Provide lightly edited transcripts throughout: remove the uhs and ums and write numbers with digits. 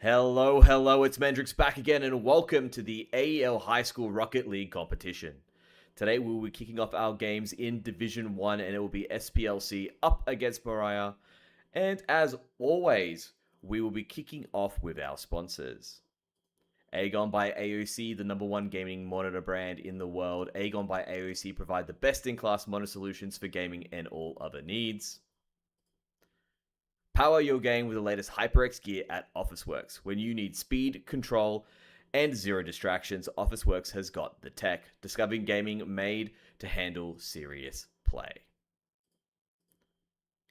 Hello, it's Mendrix back again, and welcome to the AEL High School Rocket League competition. Today we will be kicking off our games in Division 1, and it will be SPLC up against Mariah. And as always, we will be kicking off with our sponsors. AGON by AOC, the #1 gaming monitor brand in the world. AGON by AOC provide the best-in-class monitor solutions for gaming and all other needs. Power your game with the latest HyperX gear at Officeworks. When you need speed, control, and zero distractions, Officeworks has got the tech. Discovering gaming made to handle serious play.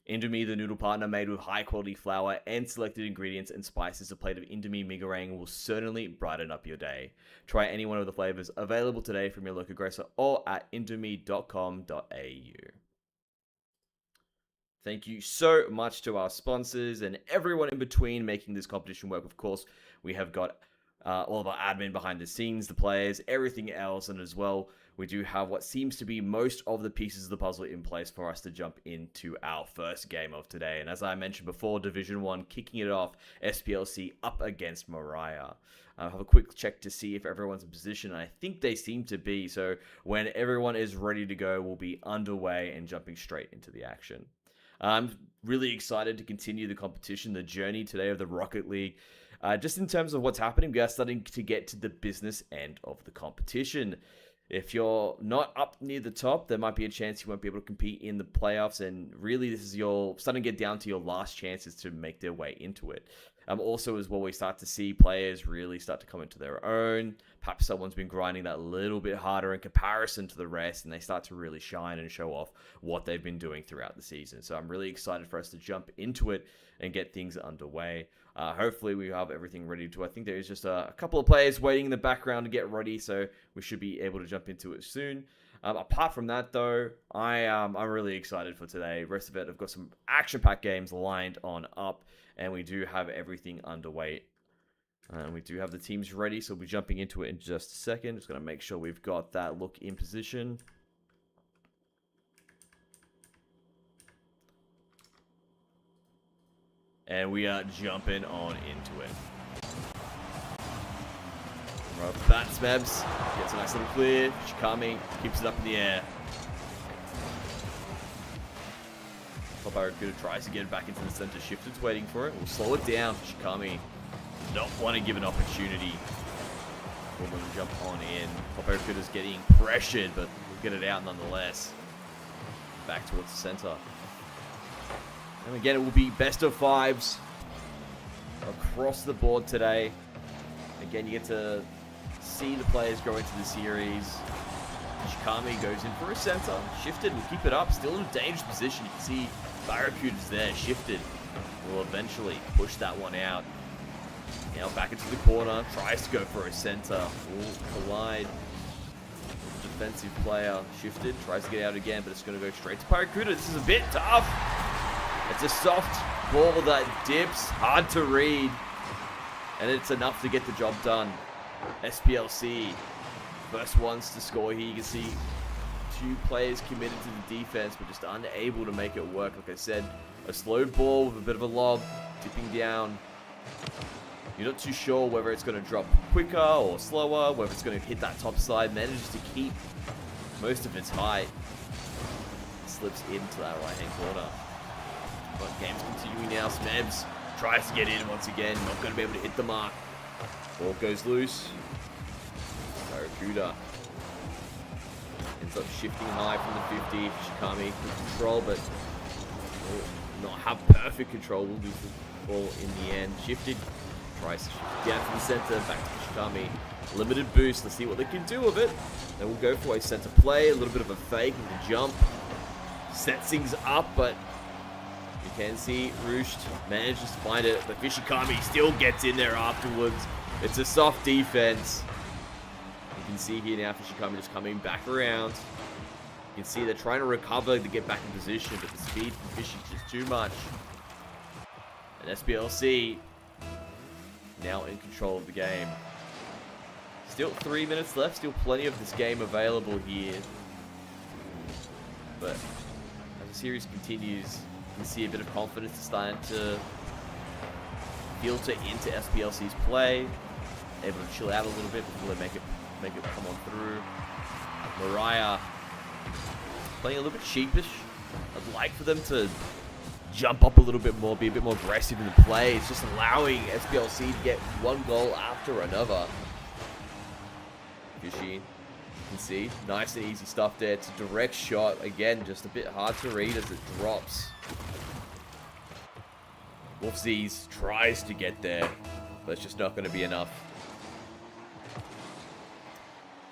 Indomie the Noodle partner made with high-quality flour and selected ingredients and spices. A plate of Indomie meringue will certainly brighten up your day. Try any one of the flavors available today from your local grocer or at indomie.com.au. Thank you so much to our sponsors and everyone in between making this competition work. Of course, we have got all of our admin behind the scenes, the players, everything else, and as well, we do have what seems to be most of the pieces of the puzzle in place for us to jump into our first game of today. And as I mentioned before, Division 1 kicking it off, SPLC up against Mariah. I'll have a quick check to see if everyone's in position, and I think they seem to be. So when everyone is ready to go, we'll be underway and jumping straight into the action. I'm really excited to continue the competition, the journey today of the Rocket League. Just in terms of what's happening, we are starting to get to the business end of the competition. If you're not up near the top, there might be a chance you won't be able to compete in the playoffs, and really this is starting to get down to your last chances to make their way into it. Also as well, we start to see players really start to come into their own. Perhaps someone's been grinding that little bit harder in comparison to the rest, and they start to really shine and show off what they've been doing throughout the season. So I'm really excited for us to jump into it and get things underway. Hopefully we have everything ready to. I think there is just a couple of players waiting in the background to get ready, so we should be able to jump into it soon. Apart from that, though, I'm really excited for today. The rest of it, I've got some action-packed games lined on up, and we do have everything underway. And we do have the teams ready, so we'll be jumping into it in just a second. Just going to make sure we've got that look in position. And we are jumping on into it. Right off the bat, Smebs gets a nice little clear. Shikami keeps it up in the air. Barracuda tries to get it back into the center. Shifted's waiting for it. We'll slow it down. Shikami not want to give an opportunity for them to jump on in. Barracuda's getting pressured, but we'll get it out nonetheless. Back towards the center. And again, it will be best of fives across the board today. Again, you get to see the players go into the series. Shikami goes in for a center. Shifted will keep it up. Still in a dangerous position. You can see Barracuda's there. Shifted will eventually push that one out. Now back into the corner. Tries to go for a center. Will collide with the defensive player. Shifted. Tries to get out again, but it's going to go straight to Barracuda. This is a bit tough. It's a soft ball that dips. Hard to read. And it's enough to get the job done. SPLC. First ones to score here. You can see two players committed to the defense, but just unable to make it work. Like I said, a slow ball with a bit of a lob, dipping down. You're not too sure whether it's going to drop quicker or slower, whether it's going to hit that top side. Manages to keep most of its height. Slips into that right-hand corner. But game's continuing now. Smebs tries to get in once again. Not going to be able to hit the mark. Ball goes loose. Barracuda ends up shifting high from the 50. Shikami with control, but will not have perfect control. Will lose the ball in the end. Shifted. Tries to shift down from the center. Back to Shikami. Limited boost. Let's see what they can do with it. They will go for a center play. A little bit of a fake with the jump. Sets things up, but you can see Roost manages to find it. But Shikami still gets in there afterwards. It's a soft defense. You can see here now Shikami just coming back around. You can see they're trying to recover to get back in position, but the speed from Fishy is just too much. And SPLC now in control of the game. Still 3 minutes left, still plenty of this game available here. But as the series continues, you can see a bit of confidence starting to filter into SPLC's play. Able to chill out a little bit before they make it come on through. Mariah playing a little bit sheepish. I'd like for them to jump up a little bit more, be a bit more aggressive in the play. It's just allowing SPLC to get one goal after another. Fishy, you can see, nice and easy stuff there. It's a direct shot. Again, just a bit hard to read as it drops. Wolfsies tries to get there, but it's just not going to be enough.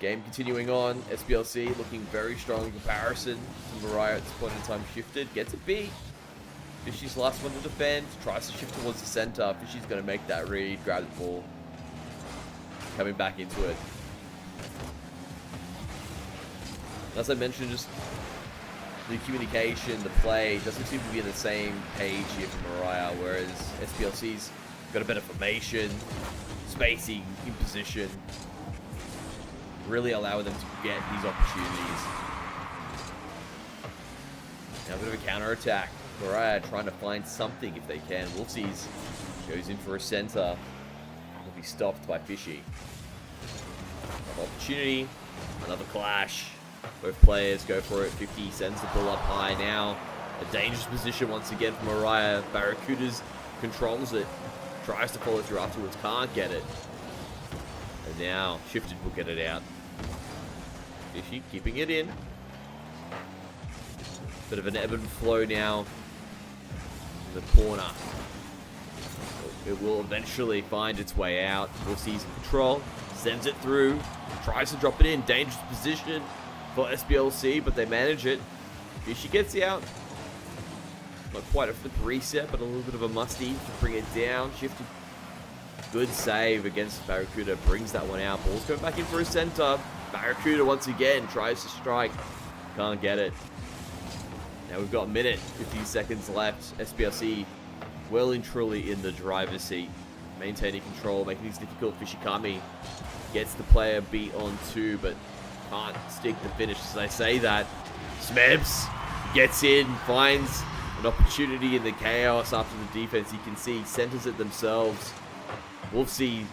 Game continuing on. SPLC looking very strong in comparison to Mariah at this point in time. Shifted, gets a beat. Fishy's last one to defend. Tries to shift towards the center. Fishy's going to make that read, grab the ball. Coming back into it. As I mentioned, just the communication, the play doesn't seem to be on the same page here for Mariah, whereas SPLC's got a better formation, spacing, in position, really allowing them to get these opportunities. Now a bit of a counter-attack. Mariah trying to find something if they can. Wolfsies goes in for a center. Will be stopped by Fishy. Another opportunity, another clash. Both players go for it. 50 sends the ball up high now. A dangerous position once again for Mariah. Barracudas controls it. Tries to follow through afterwards. Can't get it. And now Shifted will get it out. Fishy keeping it in. Bit of an ebb and flow now. In the corner. It will eventually find its way out. We'll see some control. Sends it through. Tries to drop it in. Dangerous position for SPLC, but they manage it. Fishy gets out. Not quite a flip reset, but a little bit of a musty to bring it down. Shifted. Good save against Barracuda. Brings that one out. Ball's going back in for a center. Barracuda once again tries to strike. Can't get it. Now we've got a minute, 15 seconds left. SPLC well and truly in the driver's seat. Maintaining control, making things difficult. Fishikami gets the player beat on two, but can't stick the finish. As I say that, Smebs gets in, finds an opportunity in the chaos after the defense. You can see centers it themselves. Wolfsy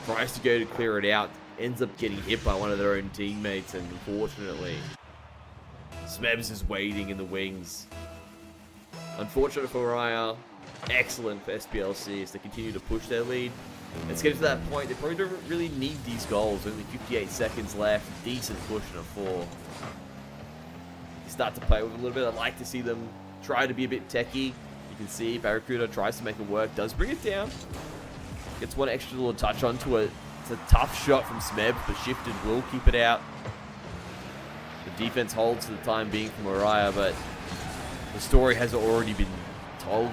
tries to go to clear it out, ends up getting hit by one of their own teammates, and unfortunately, Smebs is waiting in the wings. Unfortunate for Mariah, excellent for SPLC as they continue to push their lead. It's getting to that point, they probably don't really need these goals. Only 58 seconds left, decent push and a 4. You start to play with a little bit. I'd like to see them try to be a bit techie. You can see Barracuda tries to make it work, does bring it down. Gets one extra little touch onto it. It's a tough shot from Smeb, but Shifted will keep it out. The defense holds for the time being for Mariah, but the story has already been told.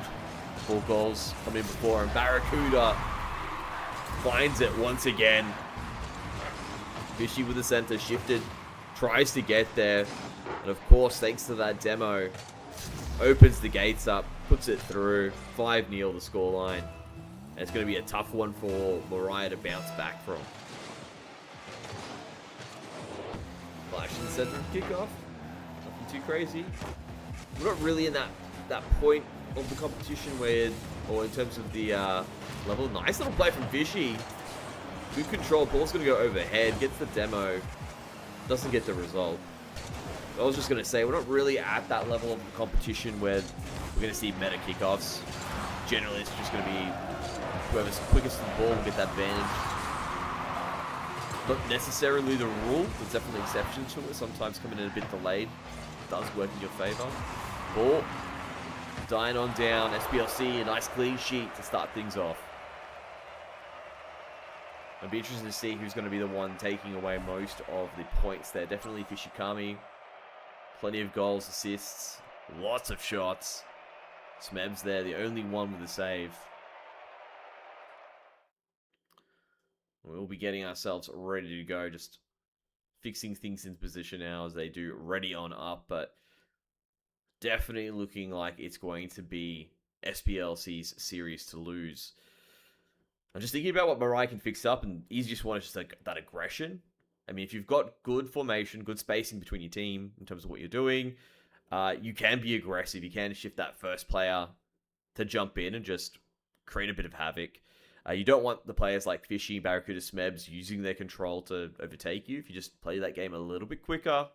4 goals come in before, and Barracuda finds it once again. Fishy with the center, Shifted tries to get there, and of course, thanks to that demo, opens the gates up, puts it through. 5-0 the scoreline. And it's going to be a tough one for Mariah to bounce back from. Flash in the center of kickoff. Nothing too crazy. We're not really in that point of the competition where, or in terms of the level. Nice little play from Fishy. Good control. Ball's going to go overhead. Gets the demo. Doesn't get the result. I was just going to say, we're not really at that level of the competition where we're going to see meta kickoffs. Generally, it's just going to be whoever's quickest to the ball will get that advantage. Not necessarily the rule. There's definitely exceptions to it. Sometimes coming in a bit delayed does work in your favor. Ball dying on down. SPLC, a nice clean sheet to start things off. I'd be interested to see who's going to be the one taking away most of the points there. Definitely Fishikami. Plenty of goals, assists, lots of shots. Smebs there, the only one with a save. We'll be getting ourselves ready to go, just fixing things in position now as they do ready on up, but definitely looking like it's going to be SPLC's series to lose. I'm just thinking about what Mariah can fix up, and easiest one is just like that aggression. I mean, if you've got good formation, good spacing between your team in terms of what you're doing, you can be aggressive. You can shift that first player to jump in and just create a bit of havoc. You don't want the players like Fishy, Barracuda, Smebs using their control to overtake you. If you just play that game a little bit quicker,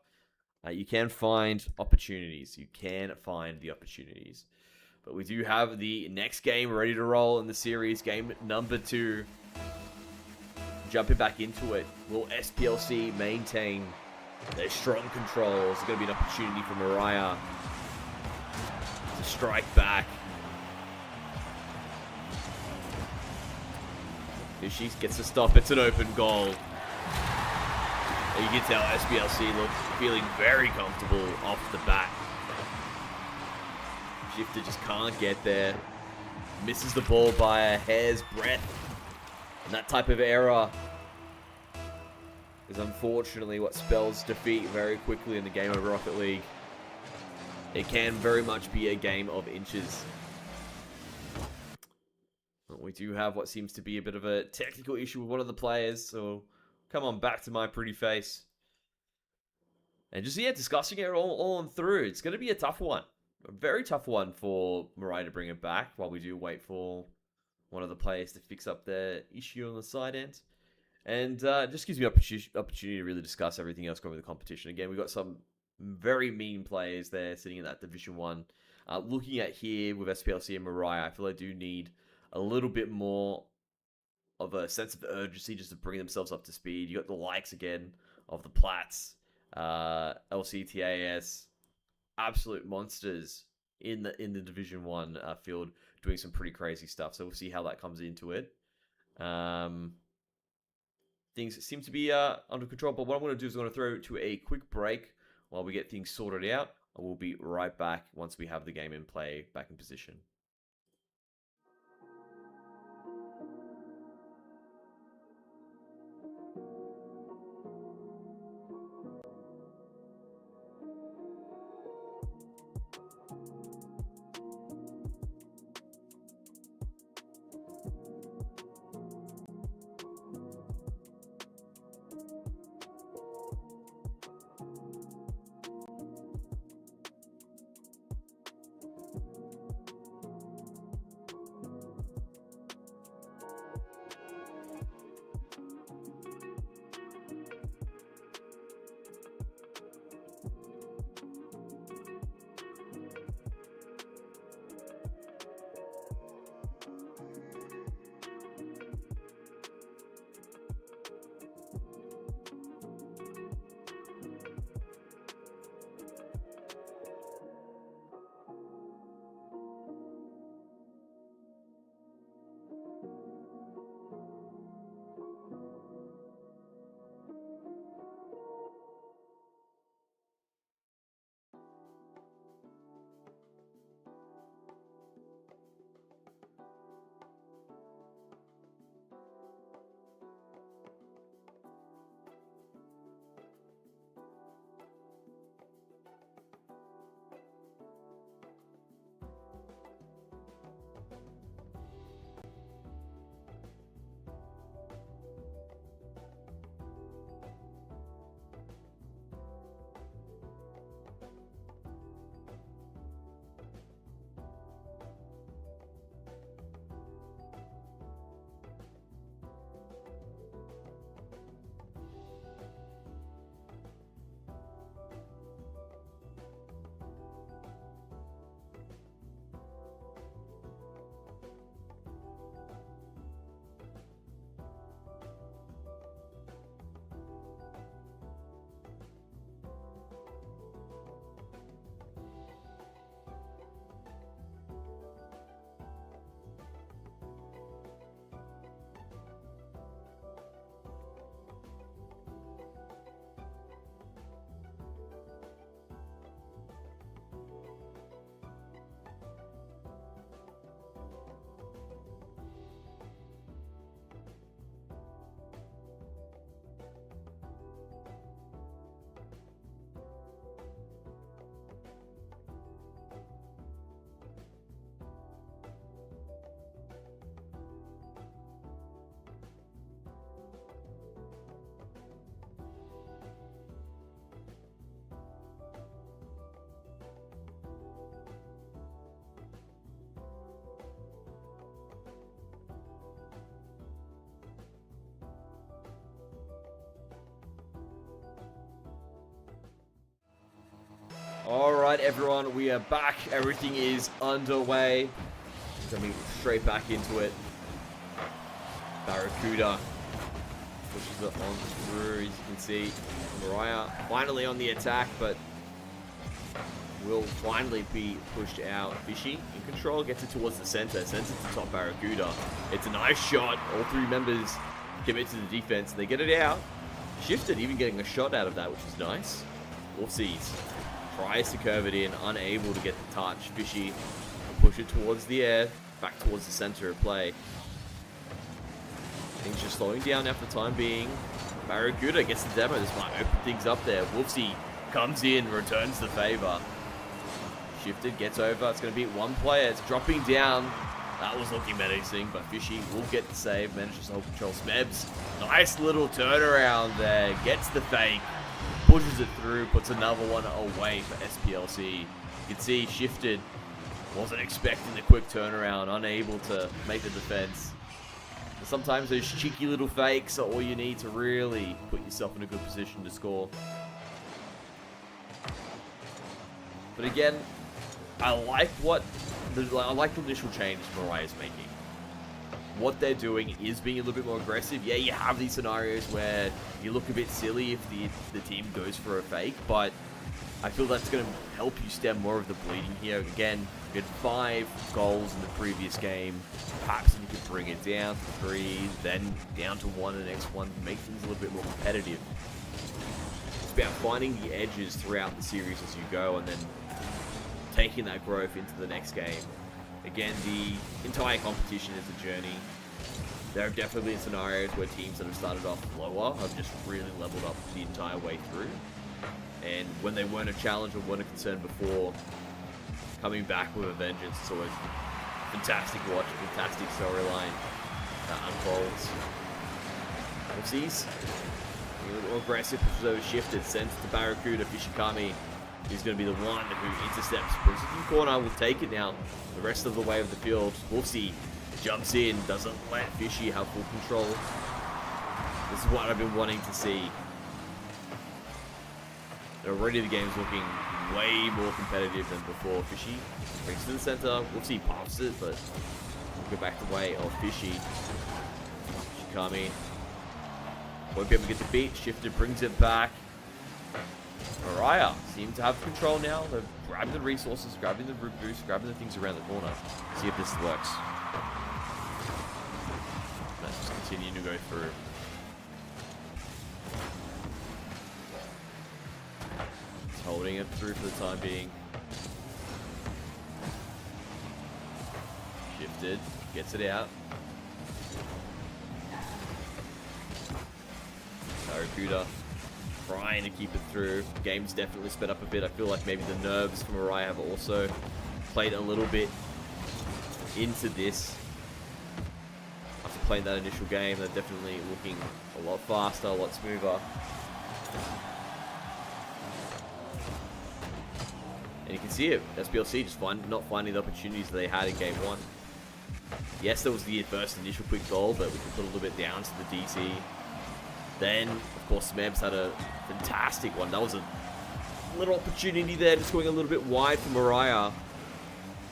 you can find opportunities. You can find the opportunities. But we do have the next game ready to roll in the series, game number 2. Jumping back into it, will SPLC maintain their strong controls? There's going to be an opportunity for Mariah to strike back. Fishy gets a stop. It's an open goal. And you can tell SPLC look feeling very comfortable off the bat. Shifter just can't get there. Misses the ball by a hair's breadth. And that type of error is unfortunately what spells defeat very quickly in the game of Rocket League. It can very much be a game of inches. We do have what seems to be a bit of a technical issue with one of the players, so come on back to my pretty face. And just, yeah, discussing it all on through. It's going to be a tough one. A very tough one for Mariah to bring it back while we do wait for one of the players to fix up their issue on the side end. And just gives me opportunity to really discuss everything else going with the competition. Again, we've got some very mean players there sitting in that Division 1. Looking at here with SPLC and Mariah, I feel I do need a little bit more of a sense of urgency just to bring themselves up to speed. You got the likes again of the Platts, LCTAS, absolute monsters in the Division 1 field doing some pretty crazy stuff. So we'll see how that comes into it. Things seem to be under control, but what I'm going to do is I'm going to throw it to a quick break while we get things sorted out. And we'll be right back once we have the game in play, back in position. Alright everyone, we are back. Everything is underway. Coming straight back into it. Barracuda pushes it on through, as you can see. Mariah finally on the attack, but will finally be pushed out. Fishy in control, gets it towards the center, sends it to top Barracuda. It's a nice shot. All three members commit to the defense. They get it out. Shifted, even getting a shot out of that, which is nice. Wolfsies tries to curve it in, unable to get the touch. Fishy push it towards the air, back towards the center of play. Things just slowing down now for the time being. Barracuda gets the demo. This might open things up there. Wolfsy comes in, returns the favor. Shifted, gets over. It's going to beat one player. It's dropping down. That was looking menacing, but Fishy will get the save. Manages to hold control. Smebs, nice little turnaround there. Gets the fake. Pushes it through. Puts another one away for SPLC. You can see Shifted wasn't expecting the quick turnaround. Unable to make the defense. Sometimes those cheeky little fakes are all you need to really put yourself in a good position to score. But again, I like the initial changes Mariah's making. What they're doing is being a little bit more aggressive. Yeah, you have these scenarios where you look a bit silly if the team goes for a fake, but I feel that's going to help you stem more of the bleeding here. Again, you had 5 goals in the previous game. Perhaps you could bring it down to 3, then down to 1 the next one, make things a little bit more competitive. It's about finding the edges throughout the series as you go, and then taking that growth into the next game. Again, the entire competition is a journey. There have definitely been scenarios where teams that have started off lower have just really leveled up the entire way through. And when they weren't a challenge or weren't a concern before, coming back with a vengeance, it's always fantastic to watch, fantastic storyline that unfolds. Oopsies. A little more aggressive, pushes over Shifted, sends it to Barracuda. Fishikami is going to be the one who intercepts. Brings it in the corner, will take it now the rest of the way of the field. Wolfsy jumps in, doesn't let Fishy have full control. This is what I've been wanting to see. Already the game's looking way more competitive than before. Fishy brings it to the center. Wolfsy pops it, but we'll go back the way of Fishy. Shikami won't be able to get the beat. Shifted brings it back. Mariah seem to have control now. They're grabbing the resources, grabbing the root boost, grabbing the things around the corner. See if this works. Let's just continue to go through. Just holding it through for the time being. Shifted, gets it out. Barracuda trying to keep it through. The game's definitely sped up a bit. I feel like maybe the nerves from Mariah have also played a little bit into this. After playing that initial game, they're definitely looking a lot faster, a lot smoother. And you can see it, SPLC just not finding the opportunities that they had in game 1. Yes, there was the first initial quick goal, but we can put a little bit down to the DC. Then, of course, Smebs had a fantastic one. That was a little opportunity there, just going a little bit wide for Mariah.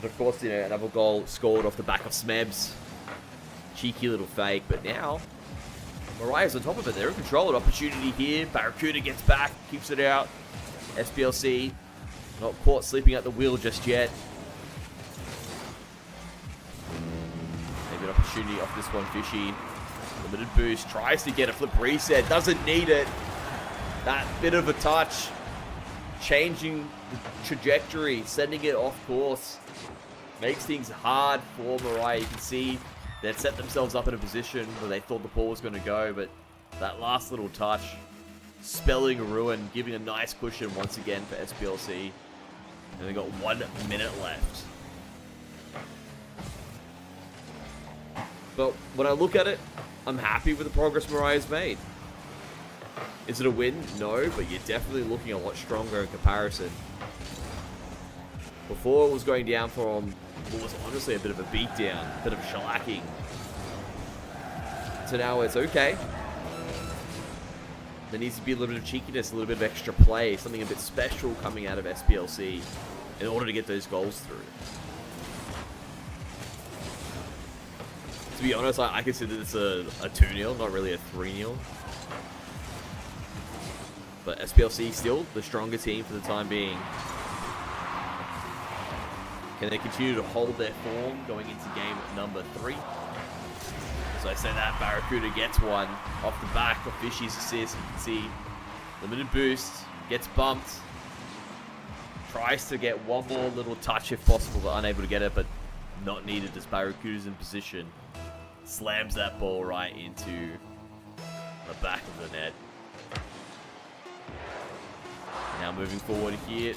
But of course, you know, another goal scored off the back of Smebs. Cheeky little fake, but now Mariah's on top of it. They're in control. An opportunity here. Barracuda gets back, keeps it out. SPLC not caught sleeping at the wheel just yet. Maybe an opportunity off this one, Fishy. Limited boost, tries to get a flip reset, doesn't need it. That bit of a touch, changing the trajectory, sending it off course, makes things hard for Mariah. You can see they'd set themselves up in a position where they thought the ball was going to go, but that last little touch, spelling ruin, giving a nice cushion once again for SPLC. And they got 1 minute left. But when I look at it, I'm happy with the progress Mariah's made. Is it a win? No, but you're definitely looking a lot stronger in comparison. Before it was going down from what was honestly a bit of a beatdown, a bit of shellacking. So now it's okay. There needs to be a little bit of cheekiness, a little bit of extra play, something a bit special coming out of SPLC. in order to get those goals through. To be honest, I consider this a 2-0, not really a 3-0. But SPLC still the stronger team for the time being. Can they continue to hold their form going into game number 3? As I say that, Barracuda gets one off the back of Fishy's assist. You can see limited boost, gets bumped. Tries to get one more little touch if possible, but unable to get it, but not needed as Barracuda's in position. Slams that ball right into the back of the net. Now moving forward here.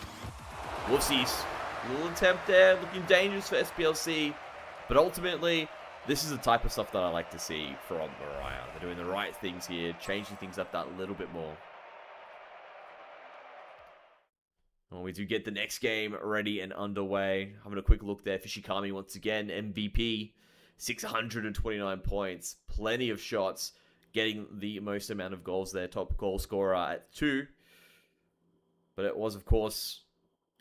Whoopsies. Little attempt there, looking dangerous for SPLC. But ultimately, this is the type of stuff that I like to see from Mariah. They're doing the right things here, changing things up that little bit more. Well, we do get the next game ready and underway. Having a quick look there. Fishikami once again, MVP. 629 points. Plenty of shots. Getting the most amount of goals there. Top goal scorer at 2. But it was, of course,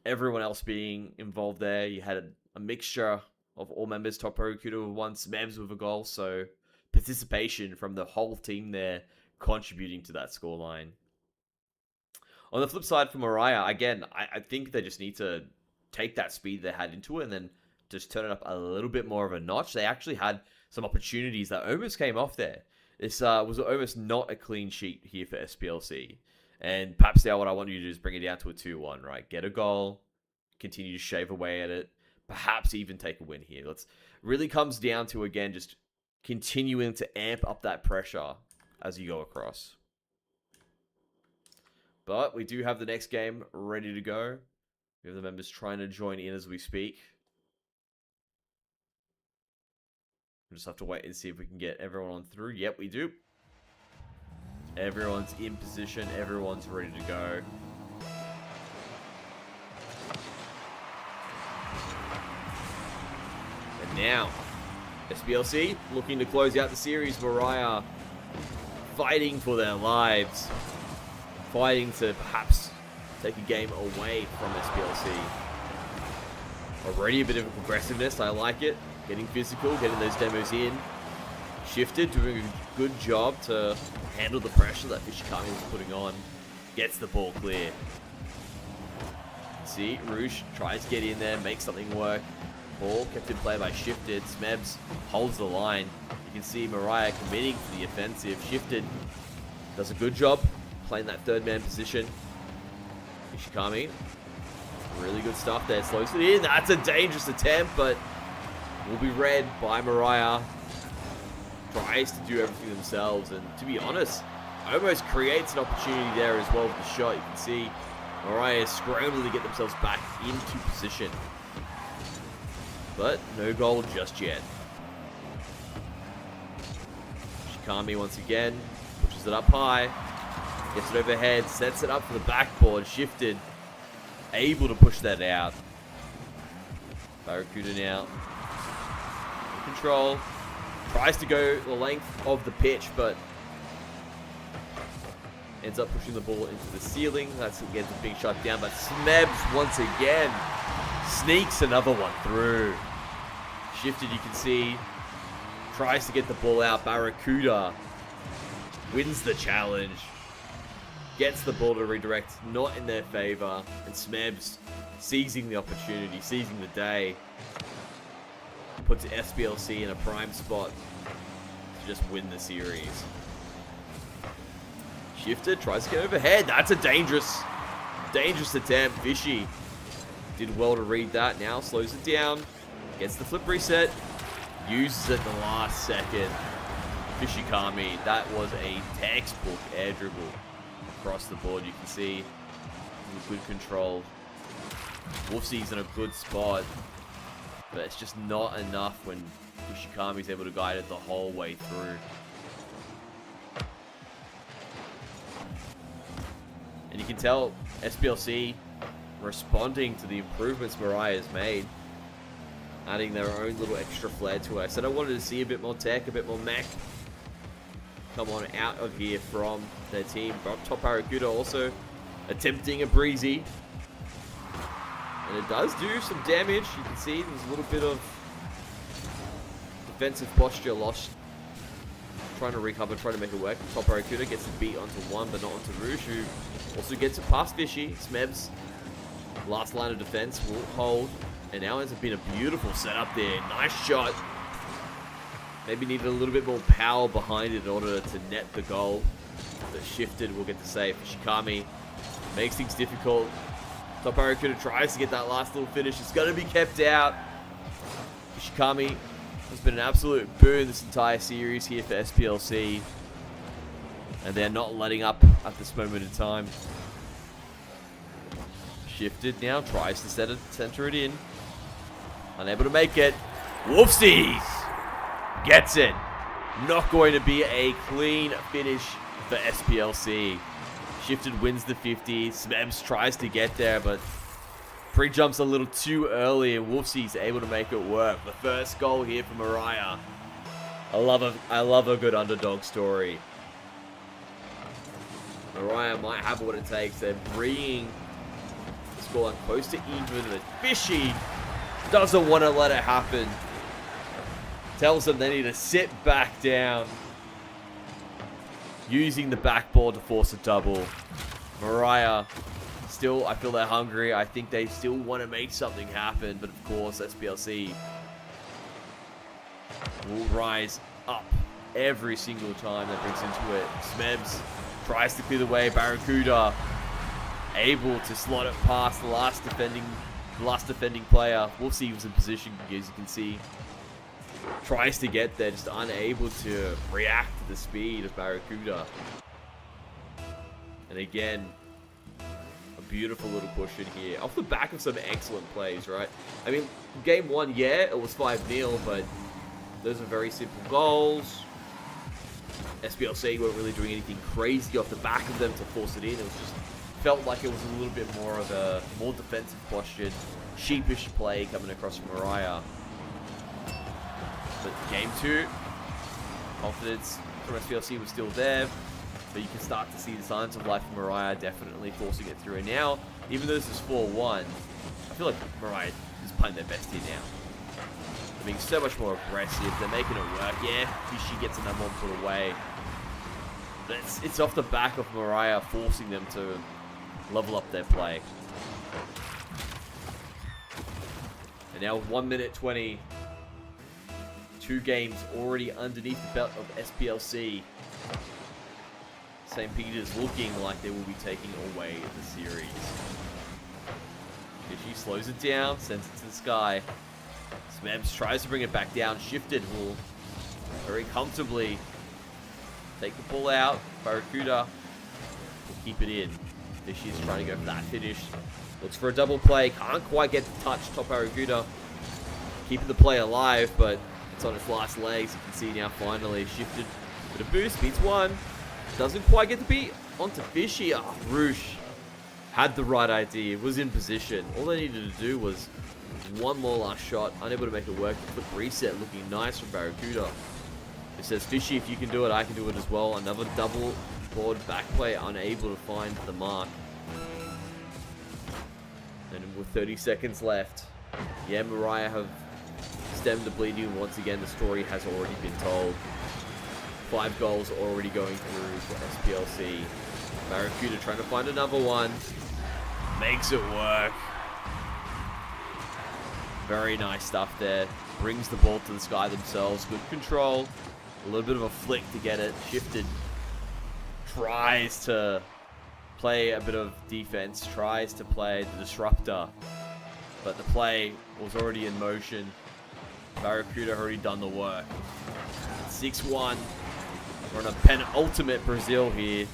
everyone else being involved there. You had a mixture of all members. Top Barracuda with 1. Smebs with a goal. So participation from the whole team there contributing to that scoreline. On the flip side for Mariah, again, I think they just need to take that speed they had into it and then just turn it up a little bit more of a notch. They actually had some opportunities that almost came off there. This was almost not a clean sheet here for SPLC. And perhaps now what I want you to do is bring it down to a 2-1, right? Get a goal, continue to shave away at it, perhaps even take a win here. Really comes down to, again, just continuing to amp up that pressure as you go across. But we do have the next game ready to go. We have the members trying to join in as we speak. We'll just have to wait and see if we can get everyone on through. Yep, we do. Everyone's in position. Everyone's ready to go. And now, SPLC looking to close out the series. Mariah fighting for their lives. Fighting to perhaps take a game away from SPLC. Already a bit of aggressiveness. I like it. Getting physical, getting those demos in. Shifted, doing a good job to handle the pressure that Fishikami was putting on. Gets the ball clear. See, Rouge tries to get in there, make something work. Ball kept in play by Shifted. Smebs holds the line. You can see Mariah committing to the offensive. Shifted does a good job playing that third man position. Fishikami, really good stuff there. Slows it in. That's a dangerous attempt, but will be read by Mariah. Tries to do everything themselves, and to be honest, almost creates an opportunity there as well with the shot. You can see Mariah scrambling to get themselves back into position. But no goal just yet. Shikami once again pushes it up high. Gets it overhead, sets it up for the backboard. Shifted. Able to push that out. Barracuda now. In control. Tries to go the length of the pitch, but ends up pushing the ball into the ceiling. That's again a big shot down, but Smebs once again sneaks another one through. Shifted, you can see, tries to get the ball out. Barracuda wins the challenge. Gets the ball to redirect, not in their favor. And Smebs seizing the opportunity, seizing the day. Puts SPLC in a prime spot to just win the series. Shifted, tries to get overhead. That's a dangerous attempt. Fishy did well to read that. Now slows it down. Gets the flip reset. Uses it the last second. Fishikami, that was a textbook air dribble across the board. You can see good control. Wolfsy's in a good spot, but it's just not enough when Fishikami's able to guide it the whole way through. And you can tell SPLC responding to the improvements Mariah has made, adding their own little extra flair to it. I said I wanted to see a bit more tech, a bit more mech come on out of here from their team. Top Barracuda also attempting a breezy. And it does do some damage. You can see there's a little bit of defensive posture lost. Trying to recover, trying to make it work. Top Barracuda gets the beat onto one, but not onto Rouge, who also gets it past Fishy. Smebs, last line of defense, will hold. And now it's been a beautiful setup there. Nice shot. Maybe needed a little bit more power behind it in order to net the goal. But Shifted will get the save. Shikami makes things difficult. Top Barracuda tries to get that last little finish. It's going to be kept out. Shikami has been an absolute boon this entire series here for SPLC. And they're not letting up at this moment in time. Shifted now, tries to center it in. Unable to make it. Wolfsies gets it. Not going to be a clean finish for SPLC. Shifted wins the 50. Smebs tries to get there, but pre-jumps a little too early, and Wolfsies able to make it work. The first goal here for Mariah. I love a good underdog story. Mariah might have what it takes. They're bringing the scoreline close to even, but Fishy doesn't want to let it happen. Tells them they need to sit back down. Using the backboard to force a double. Mariah, still, I feel they're hungry. I think they still want to make something happen. But of course, SPLC will rise up every single time that brings into it. Smebs tries to clear the way. Barracuda able to slot it past the last defending player. Wolfsy was in position, as you can see. Tries to get there, just unable to react to the speed of Barracuda. And again, a beautiful little push in here. Off the back of some excellent plays, right? I mean, game one, yeah, it was 5-0, but those are very simple goals. SPLC weren't really doing anything crazy off the back of them to force it in. It was just felt like it was a little bit more of a more defensive postured, sheepish play coming across from Mariah. But game two, confidence from SPLC was still there, but you can start to see the signs of life from Mariah definitely forcing it through. And now, even though this is 4-1, I feel like Mariah is playing their best here now. They're being so much more aggressive. They're making it work. Yeah, Fishy gets another one put away. But it's off the back of Mariah forcing them to level up their play. And now with 1 minute 20, 2 games already underneath the belt of SPLC. St. Peter's looking like they will be taking away the series. Fishy slows it down, sends it to the sky. Smebs tries to bring it back down. Shifted will very comfortably take the ball out. Barracuda will keep it in. Fishy's trying to go for that finish. Looks for a double play. Can't quite get the touch. Top Barracuda keeping the play alive, but it's on its last legs. You can see now finally Shifted with a boost. Beats one. Doesn't quite get the beat onto Fishy. Ah, Rouge had the right idea. Was in position. All they needed to do was one more last shot. Unable to make it work. Quick reset looking nice from Barracuda. It says, Fishy, if you can do it, I can do it as well. Another double board back play. Unable to find the mark. And with 30 seconds left, yeah, Mariah have stemmed the bleeding. Once again, the story has already been told. 5 goals already going through for SPLC. Barracuda trying to find another one. Makes it work. Very nice stuff there. Brings the ball to the sky themselves. Good control. A little bit of a flick to get it. Shifted. Tries to play a bit of defense. Tries to play the disruptor. But the play was already in motion. Barracuda already done the work. 6-1. We're on a penultimate Brazil here.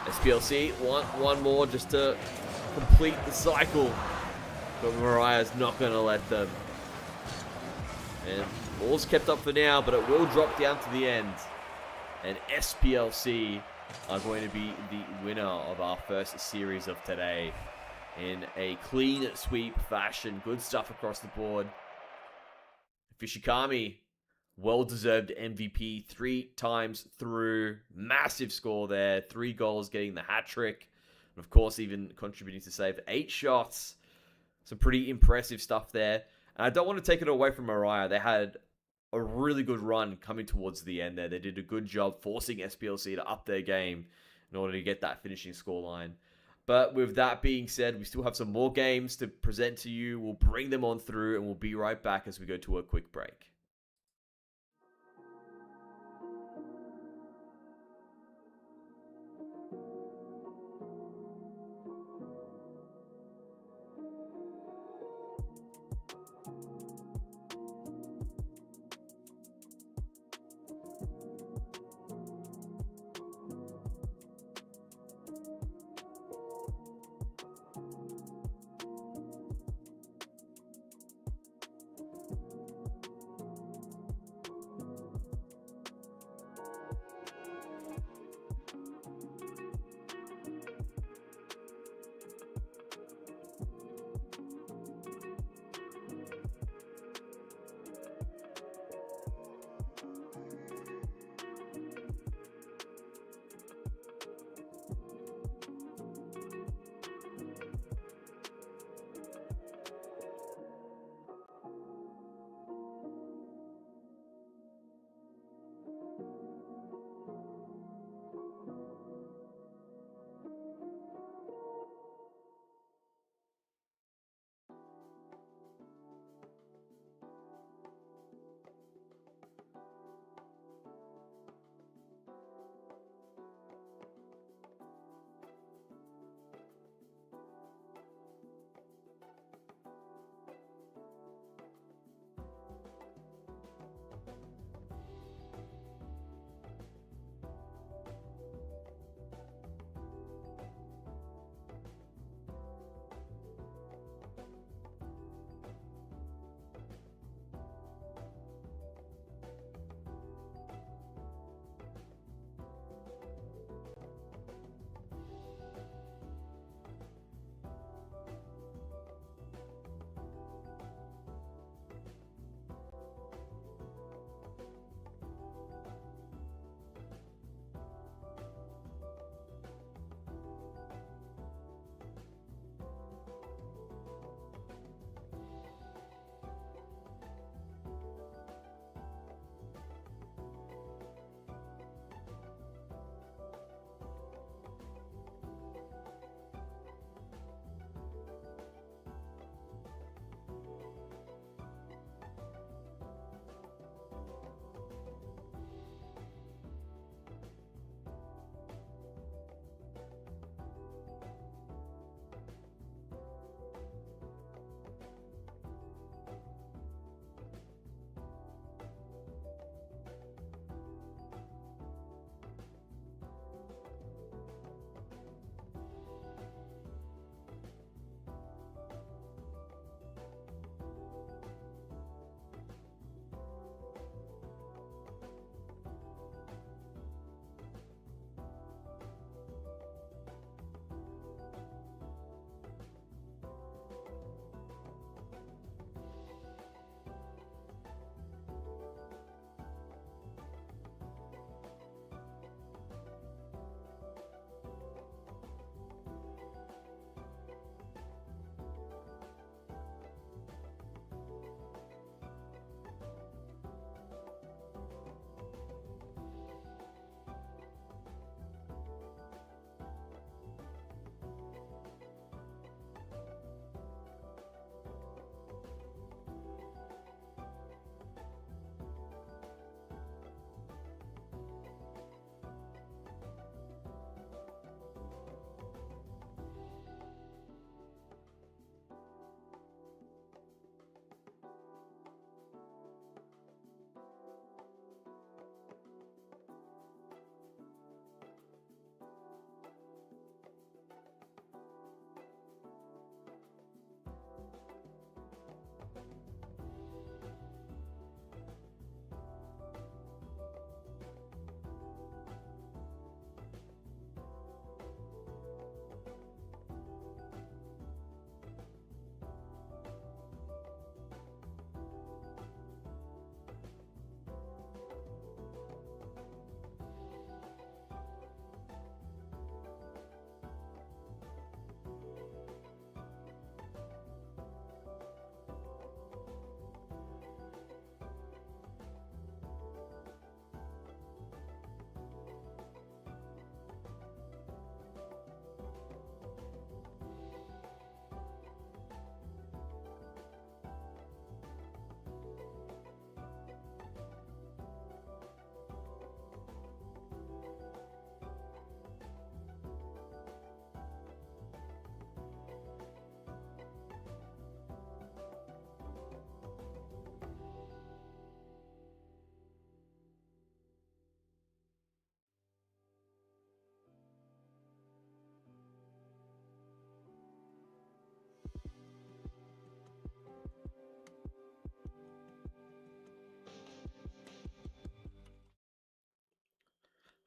SPLC want one more just to complete the cycle. But Mariah's not going to let them. And ball's kept up for now, but it will drop down to the end. And SPLC are going to be the winner of our first series of today. In a clean sweep fashion. Good stuff across the board. Fishikami, well-deserved MVP 3 times through. Massive score there. 3 goals, getting the hat trick. And of course, even contributing to save 8 shots. Some pretty impressive stuff there. And I don't want to take it away from Mariah. They had a really good run coming towards the end there. They did a good job forcing SPLC to up their game in order to get that finishing scoreline. But with that being said, we still have some more games to present to you. We'll bring them on through and we'll be right back as we go to a quick break.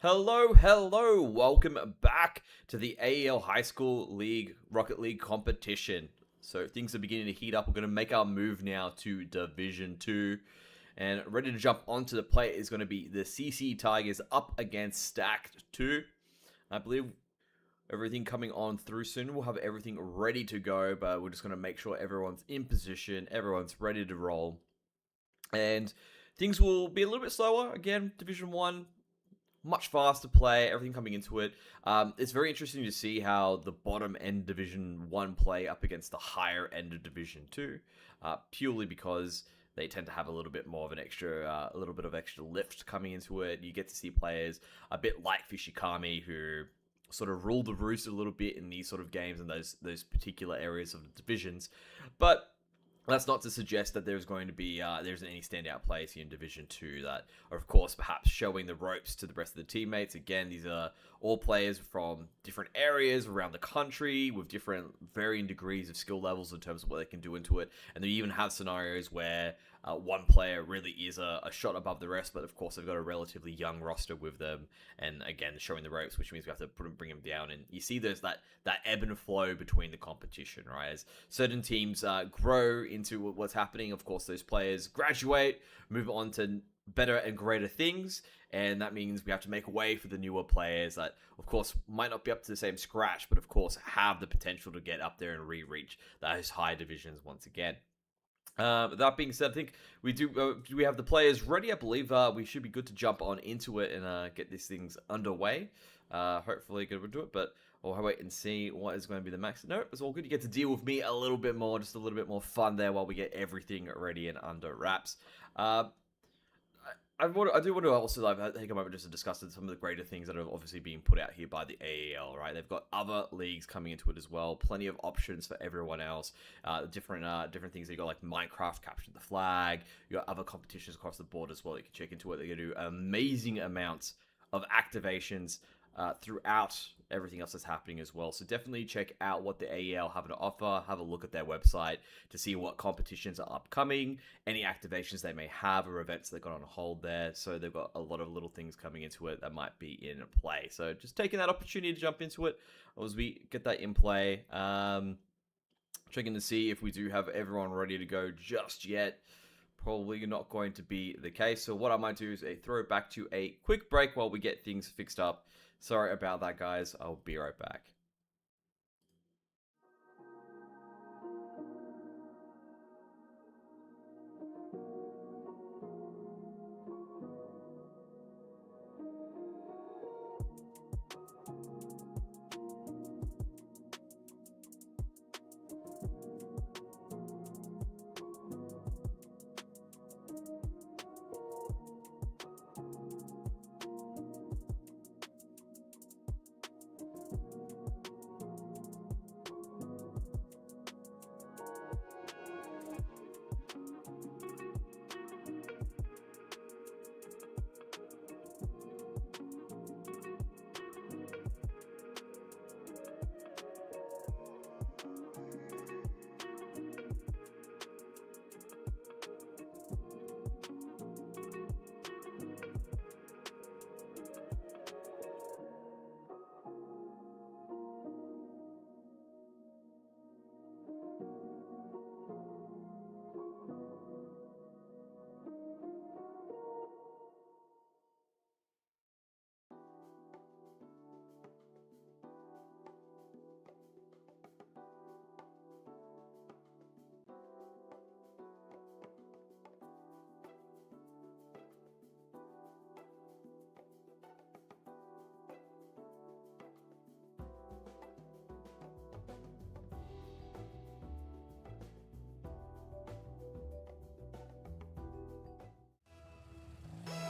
Hello, welcome back to the AEL High School League Rocket League competition. So things are beginning to heat up. We're going to make our move now to Division 2. And ready to jump onto the play is going to be the CC Tigers up against Stacked 2. I believe everything coming on through soon. We'll have everything ready to go, but we're just going to make sure everyone's in position, everyone's ready to roll. And things will be a little bit slower. Again, Division 1, much faster play, everything coming into it. It's very interesting to see how the bottom end Division 1 play up against the higher end of Division 2, purely because they tend to have a little bit more of an extra, a little bit of extra lift coming into it. You get to see players a bit like Fishikami who sort of rule the roost a little bit in these sort of games and those particular areas of the divisions. But that's not to suggest that there's going to be there's any standout players here in Division 2 that are, of course, perhaps showing the ropes to the rest of the teammates. Again, these are all players from different areas around the country with different varying degrees of skill levels in terms of what they can do into it. And they even have scenarios where one player really is a shot above the rest, but of course they've got a relatively young roster with them, and again showing the ropes, which means we have to bring them down. And you see there's that ebb and flow between the competition, right? As certain teams grow into what's happening, of course those players graduate, move on to better and greater things, and that means we have to make way for the newer players that, of course, might not be up to the same scratch, but of course have the potential to get up there and re-reach those high divisions once again. That being said, I think we have the players ready. I believe we should be good to jump on into it and get these things underway. Hopefully good to do it, but we'll wait and see what is going to be the max. No, it's all good. You get to deal with me a little bit more, just a little bit more fun there while we get everything ready and under wraps. I do want to also take a moment just to discuss some of the greater things that are obviously being put out here by the AEL, right? They've got other leagues coming into it as well. Plenty of options for everyone else. Different things. You got like Minecraft Capture the Flag. You got other competitions across the board as well. You can check into it. They're going to do amazing amounts of activations throughout everything else that's happening as well. So definitely check out what the AEL have to offer. Have a look at their website to see what competitions are upcoming, any activations they may have, or events they've got on hold there. So they've got a lot of little things coming into it that might be in play. So just taking that opportunity to jump into it as we get that in play. Checking to see if we do have everyone ready to go just yet. Probably not going to be the case. So what I might do is throw it back to a quick break while we get things fixed up. Sorry about that, guys. I'll be right back.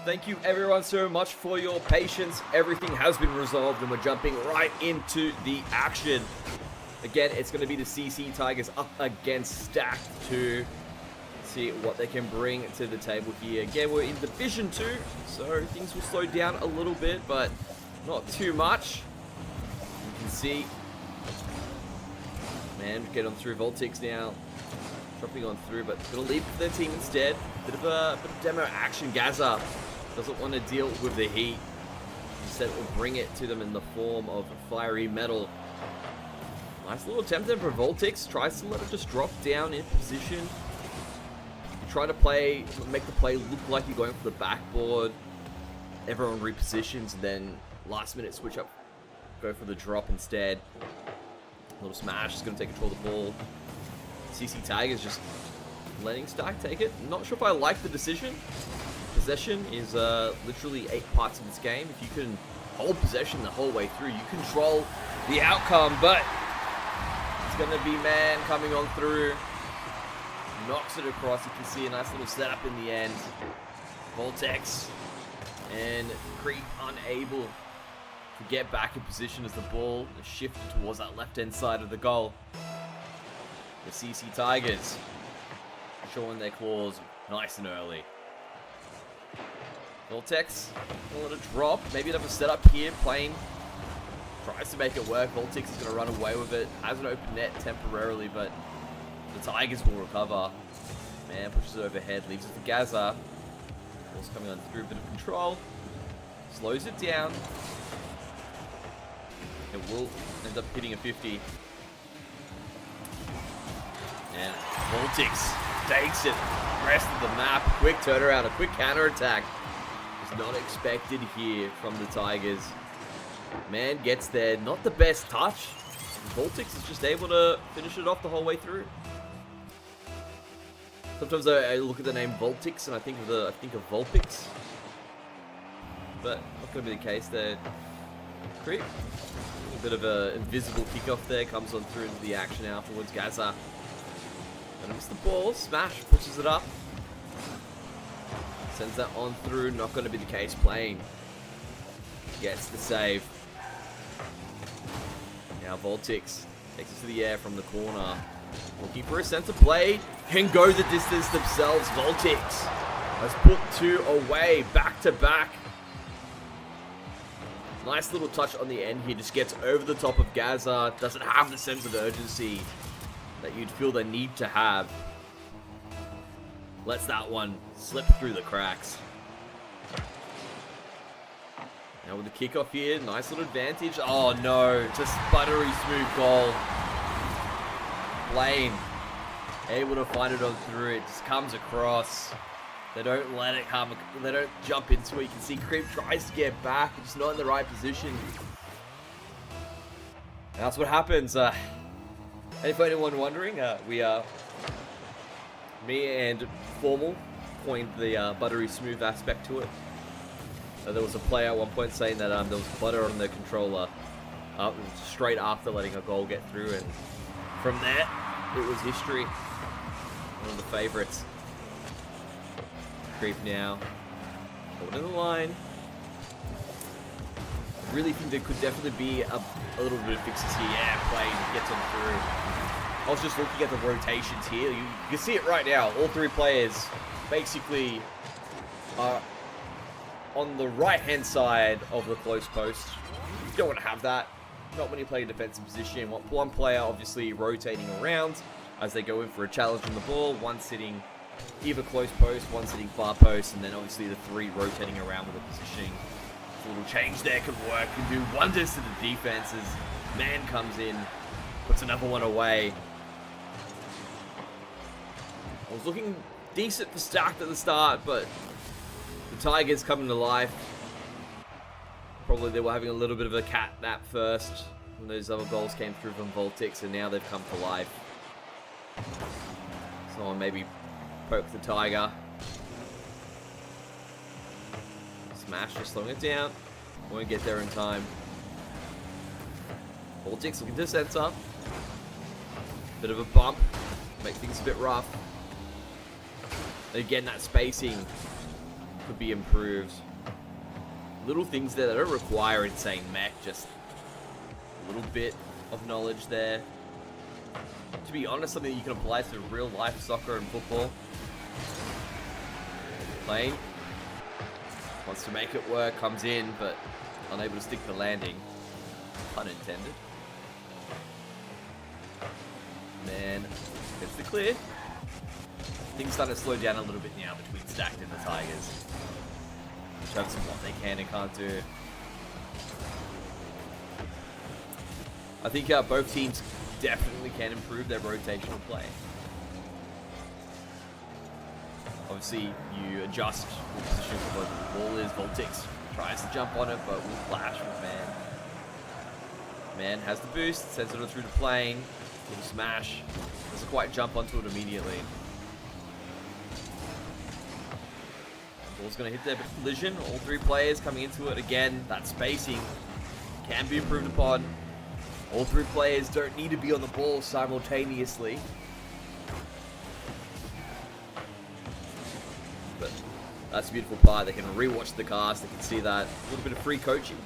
Thank you everyone so much for your patience. Everything has been resolved and we're jumping right into the action. Again, it's going to be the CC Tigers up against Stacked 2. See what they can bring to the table here. Again, we're in Division 2, so things will slow down a little bit, but not too much. You can see, man, get on through Voltix now. Dropping on through, but going to leave for their team instead. Bit of demo action. Gaza doesn't want to deal with the heat. Instead, it will bring it to them in the form of fiery metal. Nice little attempt there for Voltix. Tries to let it just drop down in position. Try to make the play look like you're going for the backboard. Everyone repositions, and then last minute switch up. Go for the drop instead. Little smash is going to take control of the ball. CC Tigers just letting Stack take it. Not sure if I like the decision. Possession is literally 8 parts of this game. If you can hold possession the whole way through, you control the outcome, but it's going to be man coming on through. Knocks it across. You can see a nice little setup in the end. Voltex and Creep unable to get back in position as the ball is shifted towards that left-hand side of the goal. The CC Tigers showing their claws nice and early. Voltex will let it drop. Maybe another setup here. Plane tries to make it work. Voltex is going to run away with it. Has an open net temporarily, but the Tigers will recover. Man pushes it overhead, leaves it for Gaza. Ball's coming on through, a bit of control. Slows it down. It will end up hitting a 50. And Voltex takes it. Rest of the map. Quick turnaround, a quick counter-attack. Was not expected here from the Tigers. Man gets there. Not the best touch. Voltex is just able to finish it off the whole way through. Sometimes I look at the name Voltex and I think of Vulpix. But not going to be the case there. Creep. A bit of an invisible kickoff there. Comes on through into the action afterwards. Gaza. Gonna miss the ball. Smash. Pushes it up. Sends that on through. Not going to be the case. Plane gets the save. Now Voltex takes it to the air from the corner. Looking for a center play. Can go the distance themselves. Voltex has put 2 away. Back to back. Nice little touch on the end here. Just gets over the top of Gaza. Doesn't have the sense of urgency that you'd feel the need to have. Lets that one slip through the cracks. Now with the kickoff here, nice little advantage. Oh no, just buttery smooth goal. Lane able to find it on through. It just comes across. They don't let it come. They don't jump into it. You can see Creep tries to get back, just not in the right position. And that's what happens. And if anyone wondering, me and Formal coined the buttery smooth aspect to it. There was a player at one point saying that there was butter on the controller straight after letting a goal get through, and from there it was history. One of the favorites. Creep now. Holding the line. Really think there could definitely be a little bit of fixes here. Yeah, Plane gets on through. I was just looking at the rotations here. You can see it right now. All 3 players basically are on the right-hand side of the close post. You don't want to have that. Not when you play a defensive position. You want one player obviously rotating around as they go in for a challenge on the ball. One sitting either close post, one sitting far post, and then obviously the 3 rotating around with the positioning. A little change there can work, can do wonders to the defenses. Man comes in, puts another one away. I was looking decent for Stacked at the start, but the Tigers coming to life. Probably they were having a little bit of a cat nap first when those other goals came through from Voltex, and now they've come to life. Someone maybe poke the Tiger. Smash, just slowing it down. Won't get there in time. Voltex looking to center. Bit of a bump. Make things a bit rough. Again, that spacing could be improved. Little things there that don't require insane mech, just a little bit of knowledge there. To be honest, something you can apply to real life soccer and football. Lane wants to make it work, comes in, but unable to stick the landing. Pun intended. Man gets the clear. Things starting to slow down a little bit now between Stacked and the Tigers. In terms of what they can and can't do. I think both teams definitely can improve their rotational play. Obviously, you adjust the position for what the ball is. Voltix tries to jump on it, but will flash with Man. Man has the boost, sends it through the plane. Little smash. Doesn't quite jump onto it immediately. Ball's going to hit their collision. All three players coming into it again. That spacing can be improved upon. All three players don't need to be on the ball simultaneously. But that's a beautiful part. They can rewatch the cast. They can see that. A little bit of free coaching.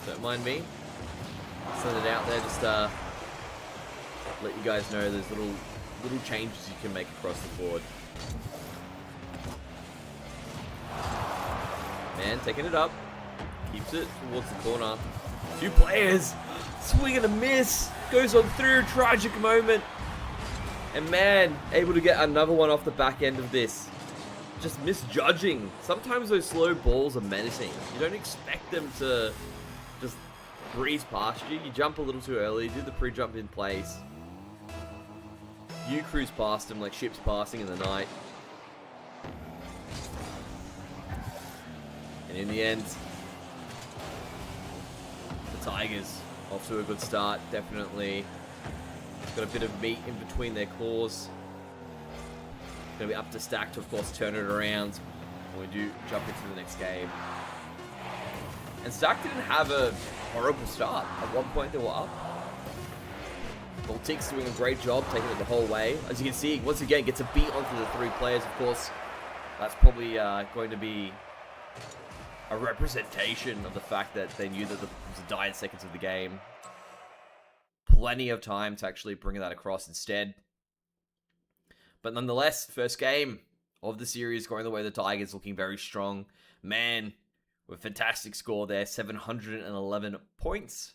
Don't mind me. Send it out there. Just let you guys know there's little changes you can make across the board. Man taking it up. Keeps it towards the corner. Two players. Swing and a miss. Goes on through. Tragic moment. And Man able to get another one off the back end of this. Just misjudging. Sometimes those slow balls are menacing. You don't expect them to just breeze past you. You jump a little too early. Do the pre-jump in place. You cruise past them like ships passing in the night. And in the end, the Tigers off to a good start, definitely. Got a bit of meat in between their claws. Going to be up to Stack to, of course, turn it around when we do jump into the next game. And Stack didn't have a horrible start. At one point, they were up. Voltix doing a great job, taking it the whole way. As you can see, once again, gets a beat onto the three players, of course. That's probably going to be a representation of the fact that they knew that it was the dying seconds of the game. Plenty of time to actually bring that across instead. But nonetheless, first game of the series going the way of the Tigers, looking very strong. Man, with a fantastic score there, 711 points.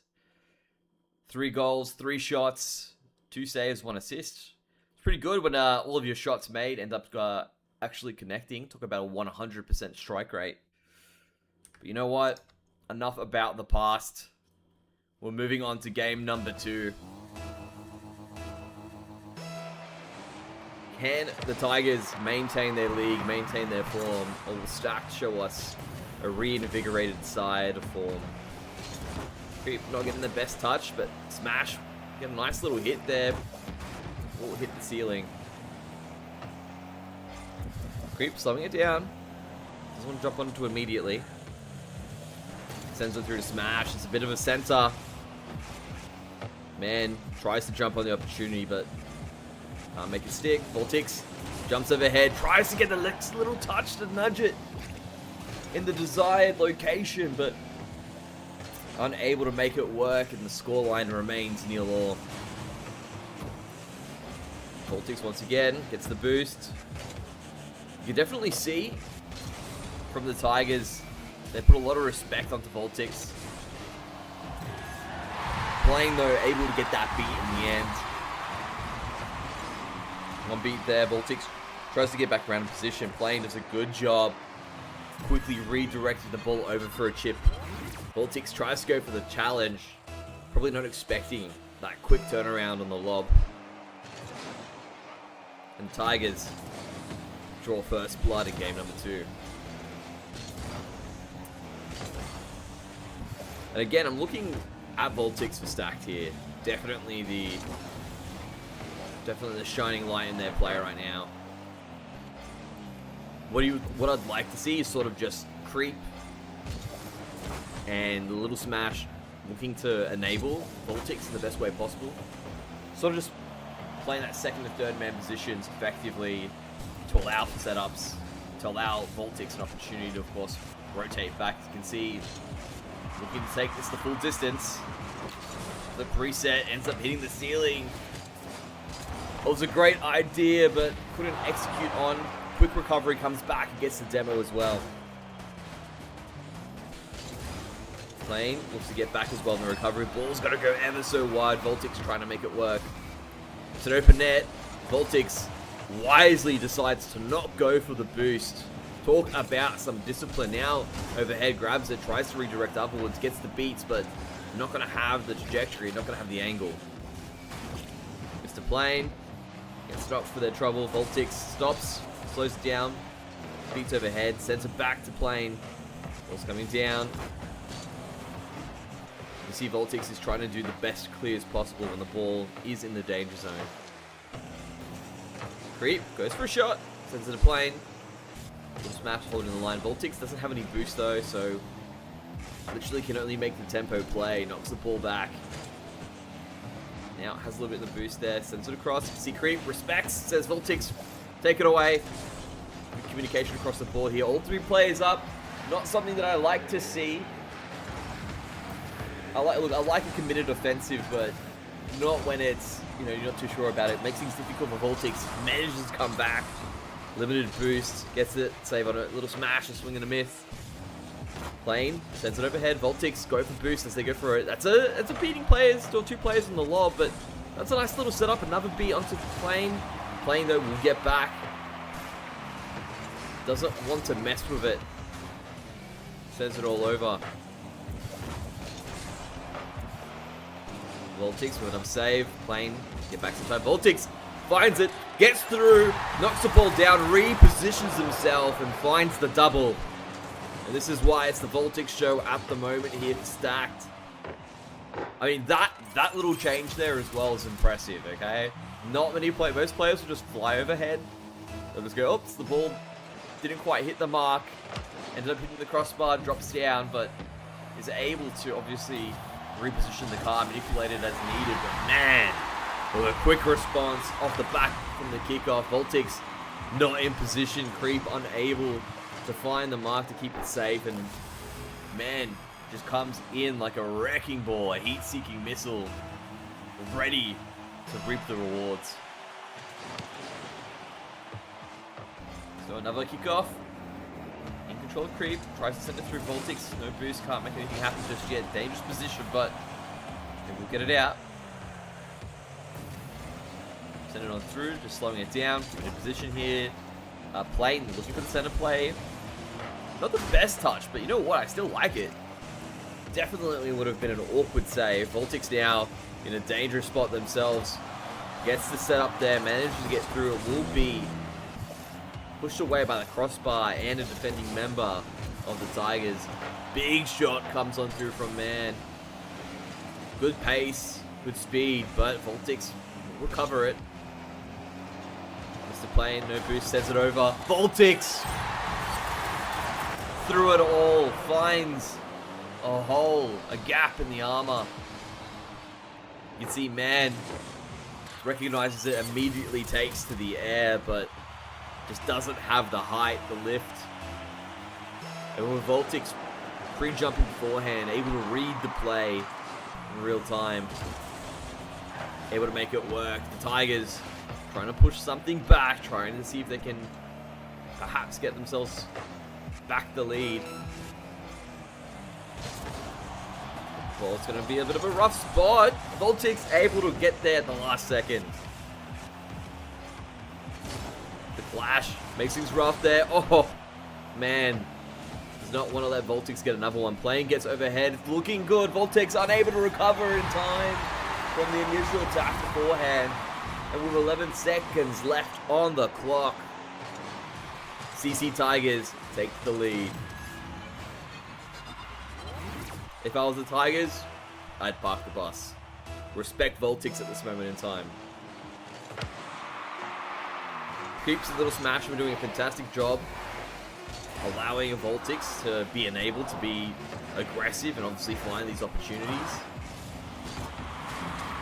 3 goals, 3 shots, 2 saves, 1 assist. It's pretty good when all of your shots made end up actually connecting. Talk about a 100% strike rate. But you know what? Enough about the past. We're moving on to game number 2. Can the Tigers maintain their league, maintain their form, or will Stack show us a reinvigorated side of form? Creep not getting the best touch, but Smash, get a nice little hit there. Will hit the ceiling. Creep slowing it down. Doesn't want to jump onto it immediately. Sends it through to Smash. It's a bit of a center. Man tries to jump on the opportunity, but can't make it stick. Voltix jumps overhead, tries to get the next little touch to nudge it in the desired location, but unable to make it work, and the scoreline remains nil all. Voltix once again gets the boost. You can definitely see from the Tigers, they put a lot of respect onto Voltix. Playing though, able to get that beat in the end. One beat there, Voltix tries to get back around in position. Playing does a good job. Quickly redirected the ball over for a chip. Voltix tries to go for the challenge. Probably not expecting that quick turnaround on the lob. And Tigers draw first blood in game number 2. And again, I'm looking at Voltix for Stacked here. Definitely the shining light in their play right now. What I'd like to see is sort of just Creep and the little Smash looking to enable Voltix in the best way possible. Sort of just playing that second and third man positions effectively to allow for setups, to allow Voltix an opportunity to, of course, rotate back. You can see looking to take this the full distance. The preset ends up hitting the ceiling. It was a great idea, but couldn't execute on. Quick recovery comes back and gets the demo as well. Playing, looks to get back as well in the recovery. Ball's got to go ever so wide. Voltix trying to make it work. It's an open net. Voltix wisely decides to not go for the boost. Talk about some discipline now. Overhead grabs it, tries to redirect upwards, gets the beats, but You're not going to have the trajectory, you're not going to have the angle. Mr. Plane gets stopped for their trouble. Voltix stops, slows it down, beats overhead, sends it back to Plane. Ball's coming down. You see Voltix is trying to do the best clears possible when the ball is in the danger zone. Creep goes for a shot, sends it to Plane. Little smash holding the line. Voltix doesn't have any boost though, so literally can only make the tempo play. Knocks the ball back. Now it has a little bit of the boost there. Sends it across. See Creep respects. Says Voltix, take it away. Good communication across the board here. All three players up. Not something that I like to see. I like a committed offensive, but not when it's, you know, you're not too sure about it. Makes things difficult for Voltix. Manages to come back. Limited boost. Gets it. Save on it. Little smash. A swing and a miss. Plane sends it overhead. Voltix go for boost as they go for it. That's a beating players. Still two players on the lob, but that's a nice little setup. Another beat onto Plane. Plane though will get back. Doesn't want to mess with it. Sends it all over. Voltix with another save. Plane get back to time. Voltix finds it, gets through, knocks the ball down, repositions himself, and finds the double. And this is why it's the Voltix show at the moment here, stacked. I mean, that little change there as well is impressive, okay? Not many players, most players will just fly overhead. They'll just go, oops, the ball didn't quite hit the mark. Ended up hitting the crossbar, drops down, but is able to obviously reposition the car, manipulate it as needed. But man, with a quick response off the back from the kickoff. Voltix not in position, Creep unable to find the mark to keep it safe, and man, just comes in like a wrecking ball, a heat-seeking missile, ready to reap the rewards. So another kickoff. In control of Creep, tries to send it through Voltix. No boost, can't make anything happen just yet. Dangerous position, but they will get it out. Send it on through, just slowing it down. Good position here. Plane looking for the center play. Not the best touch, but you know what? I still like it. Definitely would have been an awkward save. Voltix now in a dangerous spot themselves. Gets the setup there, manages to get through. It will be pushed away by the crossbar and a defending member of the Tigers. Big shot comes on through from Man. Good pace, good speed, but Voltix will recover it. Mr. Plane, no boost, sends it over. Voltix through it all, finds a hole, a gap in the armor. You can see Man recognizes it, immediately takes to the air, but just doesn't have the height, the lift. And with Voltix pre-jumping beforehand, able to read the play in real time, able to make it work. The Tigers trying to push something back, trying to see if they can perhaps get themselves back the lead. Well, it's going to be a bit of a rough spot. Voltix able to get there at the last second. The clash makes things rough there. Oh, man. Does not want to let Voltix get another one. Plane gets overhead. Looking good. Voltix unable to recover in time from the initial attack beforehand. And with 11 seconds left on the clock, CC Tigers take the lead. If I was the Tigers, I'd park the bus. Respect Voltix at this moment in time. Creeps a little smash for doing a fantastic job, allowing a Voltix to be enabled to be aggressive and obviously find these opportunities.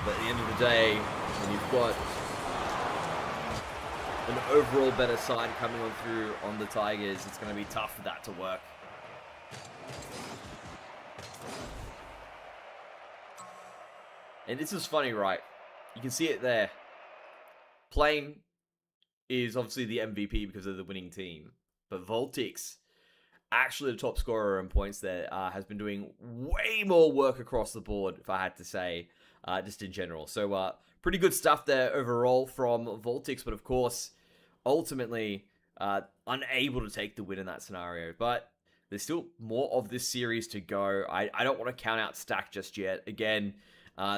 But at the end of the day, when you've got an overall better side coming on through on the Tigers, it's going to be tough for that to work. And this is funny, right? You can see it there. Plane is obviously the MVP because of the winning team. But Voltix, actually the top scorer in points there, has been doing way more work across the board, if I had to say, just in general. So, pretty good stuff there overall from Voltix. But, of course, ultimately, unable to take the win in that scenario. But There's still more of this series to go. I don't want to count out Stack just yet. Again,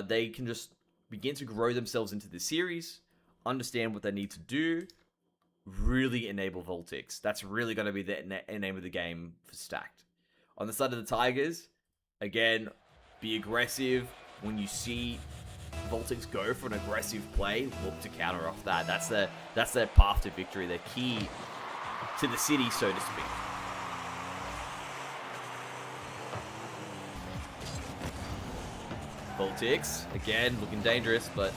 they can just begin to grow themselves into this series, understand what they need to do, really enable Voltix. That's really going to be the name of the game for Stacked. On the side of the Tigers, again, be aggressive. When you see Voltix go for an aggressive play, look to counter off that. That's their path to victory. Their key to the city, so to speak. Voltix, again, looking dangerous, but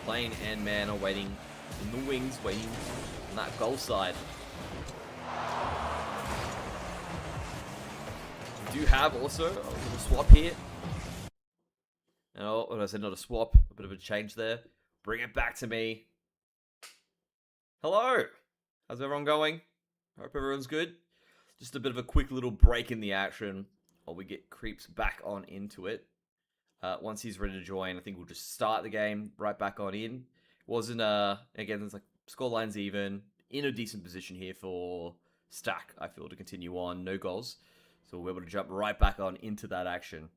Plane and Man are waiting in the wings, waiting on that goal side. We do have also a little swap here. Oh, I said not a swap, a bit of a change there. Bring it back to me. Hello! How's everyone going? Hope everyone's good. Just a bit of a quick little break in the action while we get Creeps back on into it. Once he's ready to join, I think we'll just start the game right back on in. Wasn't, again, there's like scoreline's even. In a decent position here for Stack, I feel, to continue on. No goals. So we're able to jump right back on into that action.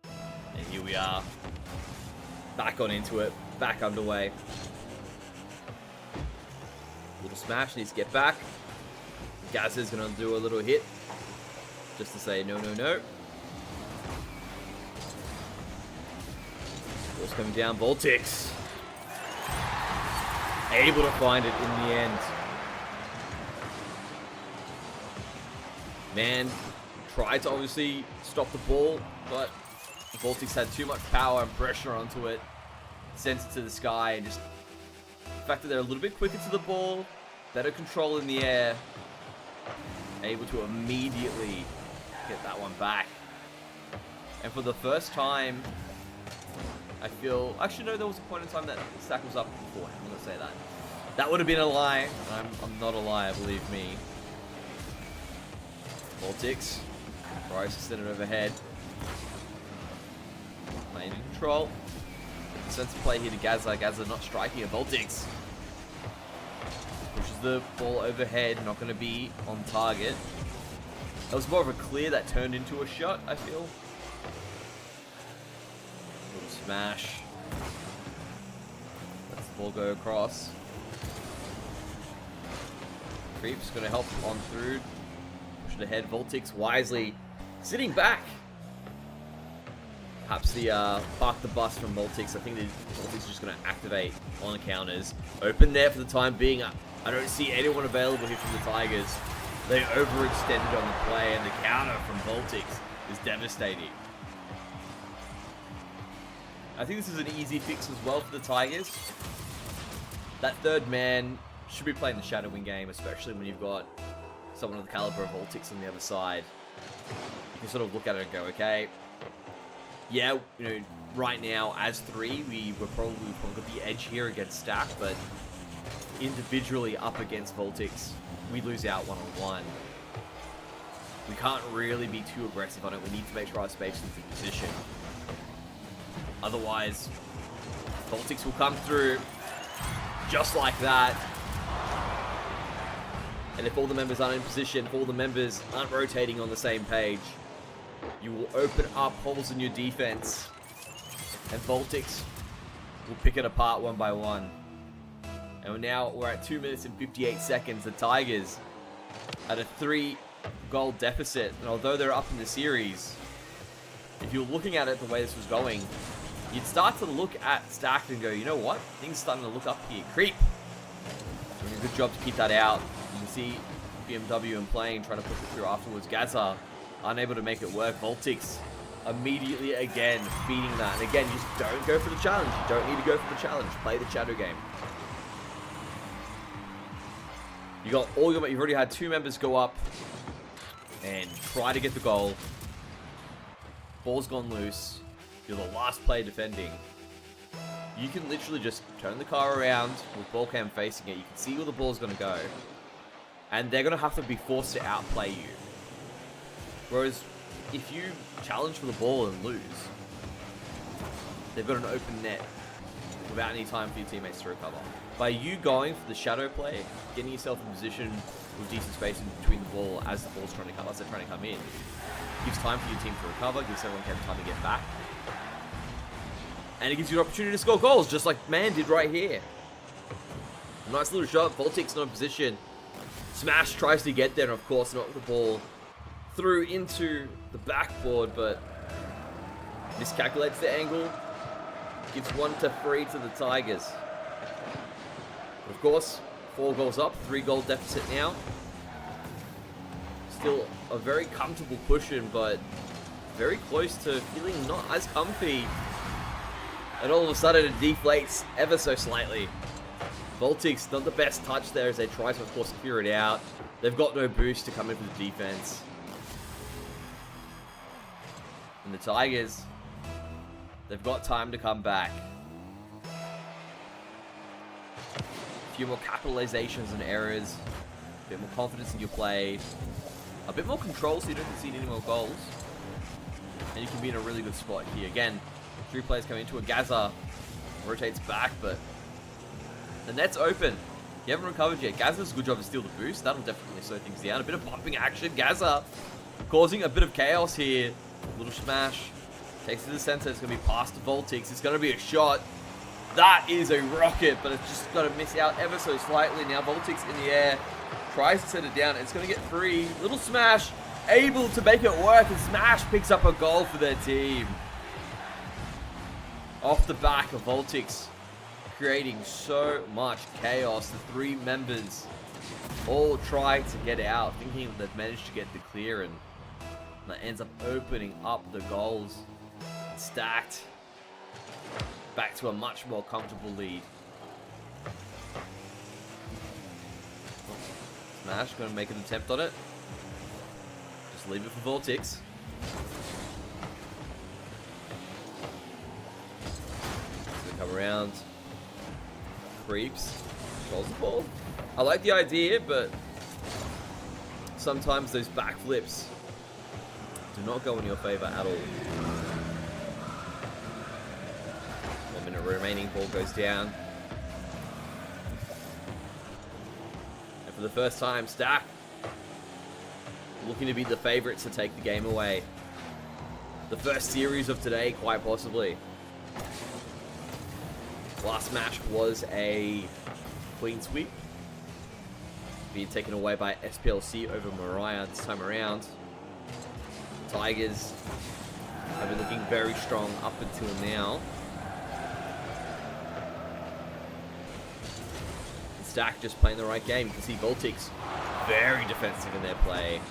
And here we are. Back on into it. Back underway. Little smash. Needs to get back. Gaz is going to do a little hit. Just to say no, no, no. Ball's coming down. Voltix. Able to find it in the end. Man tried to obviously stop the ball, but Voltix had too much power and pressure onto it. Sent it to the sky, and just the fact that they're a little bit quicker to the ball, better control in the air, able to immediately get that one back. And for the first time, I feel... Actually, no, there was a point in time that Stack was up before. I'm going to say that. That would have been a lie. I'm not a liar, believe me. Voltix tries to send it overhead. Playing in control. Sense of play here to Gazza. Gazza not striking a Voltix. Pushes the ball overhead. Not going to be on target. That was more of a clear that turned into a shot, I feel. Little smash. Lets the ball go across. Creep's going to help on through. Push it ahead. Voltix wisely sitting back. Perhaps the park the bus from Voltix. I think Voltix is just going to activate on the counters. Open there for the time being. I don't see anyone available here from the Tigers. They overextended on the play, and the counter from Voltix is devastating. I think this is an easy fix as well for the Tigers. That third man should be playing the Shadow Wing game, especially when you've got someone of the caliber of Voltix on the other side. You can sort of look at it and go, okay, yeah, you know, right now as three, we've probably got the edge here against Stack, but individually up against Voltix, we lose out one-on-one. We can't really be too aggressive on it. We need to make sure our space is in position. Otherwise, Voltix will come through just like that. And if all the members aren't in position, if all the members aren't rotating on the same page, you will open up holes in your defense, and Voltix will pick it apart one by one. And now we're at 2 minutes and 58 seconds. The Tigers at a 3-goal deficit. And although they're up in the series, if you're looking at it the way this was going, you'd start to look at Stacked and go, you know what? Things are starting to look up here. Creep doing a good job to keep that out. You can see BMW and Plane trying to push it through afterwards. Gaza unable to make it work. Voltix immediately again feeding that. And again, just don't go for the challenge. You don't need to go for the challenge. Play the shadow game. You got all your... You've already had 2 members go up and try to get the goal. Ball's gone loose. You're the last player defending. You can literally just turn the car around with ball cam facing it. You can see where the ball's going to go. And they're going to have to be forced to outplay you. Whereas, if you challenge for the ball and lose, they've got an open net without any time for your teammates to recover. By you going for the shadow play, getting yourself in position with decent space in between the ball as the ball's trying to come, as they're trying to come in. Gives time for your team to recover, gives everyone time to get back. And it gives you an opportunity to score goals, just like Man did right here. Nice little shot, Voltic's not in position. Smash tries to get there, and of course knock the ball through into the backboard, but miscalculates the angle. Gives 1-3 to the Tigers. Of course, 4 goals up, 3-goal deficit now. Still a very comfortable push-in, but very close to feeling not as comfy. And all of a sudden it deflates ever so slightly. Voltic's not the best touch there as they try to, of course, clear it out. They've got no boost to come in for the defense. And the Tigers, they've got time to come back. A few more capitalizations and errors. A bit more confidence in your play. A bit more control so you don't concede any more goals. And you can be in a really good spot here. Again, 3 players come into it. Gaza rotates back, but the net's open. You haven't recovered yet. Gaza does a good job to steal the boost. That'll definitely slow things down. A bit of bumping action. Gaza causing a bit of chaos here. Little smash. Takes it to the center. It's going to be past to Voltix. It's going to be a shot. That is a rocket, but it's just going to miss out ever so slightly. Now Voltix in the air. Tries to set it down. It's going to get free. Little smash. Able to make it work. And Smash picks up a goal for their team. Off the back of Voltix creating so much chaos. The 3 members all try to get out, thinking that they've managed to get the clear, and that ends up opening up the goals. Stacked back to a much more comfortable lead. Smash going to make an attempt on it. Just leave it for Voltix. Come around. Creeps. Controls the ball. I like the idea, but sometimes those backflips do not go in your favor at all. 1 minute remaining, ball goes down. And for the first time, Stack looking to be the favorites to take the game away. The first series of today, quite possibly. Last match was a clean sweep, being taken away by SPLC over Mariah this time around. Tigers have been looking very strong up until now. Stack just playing the right game. You can see Voltix very defensive in their play,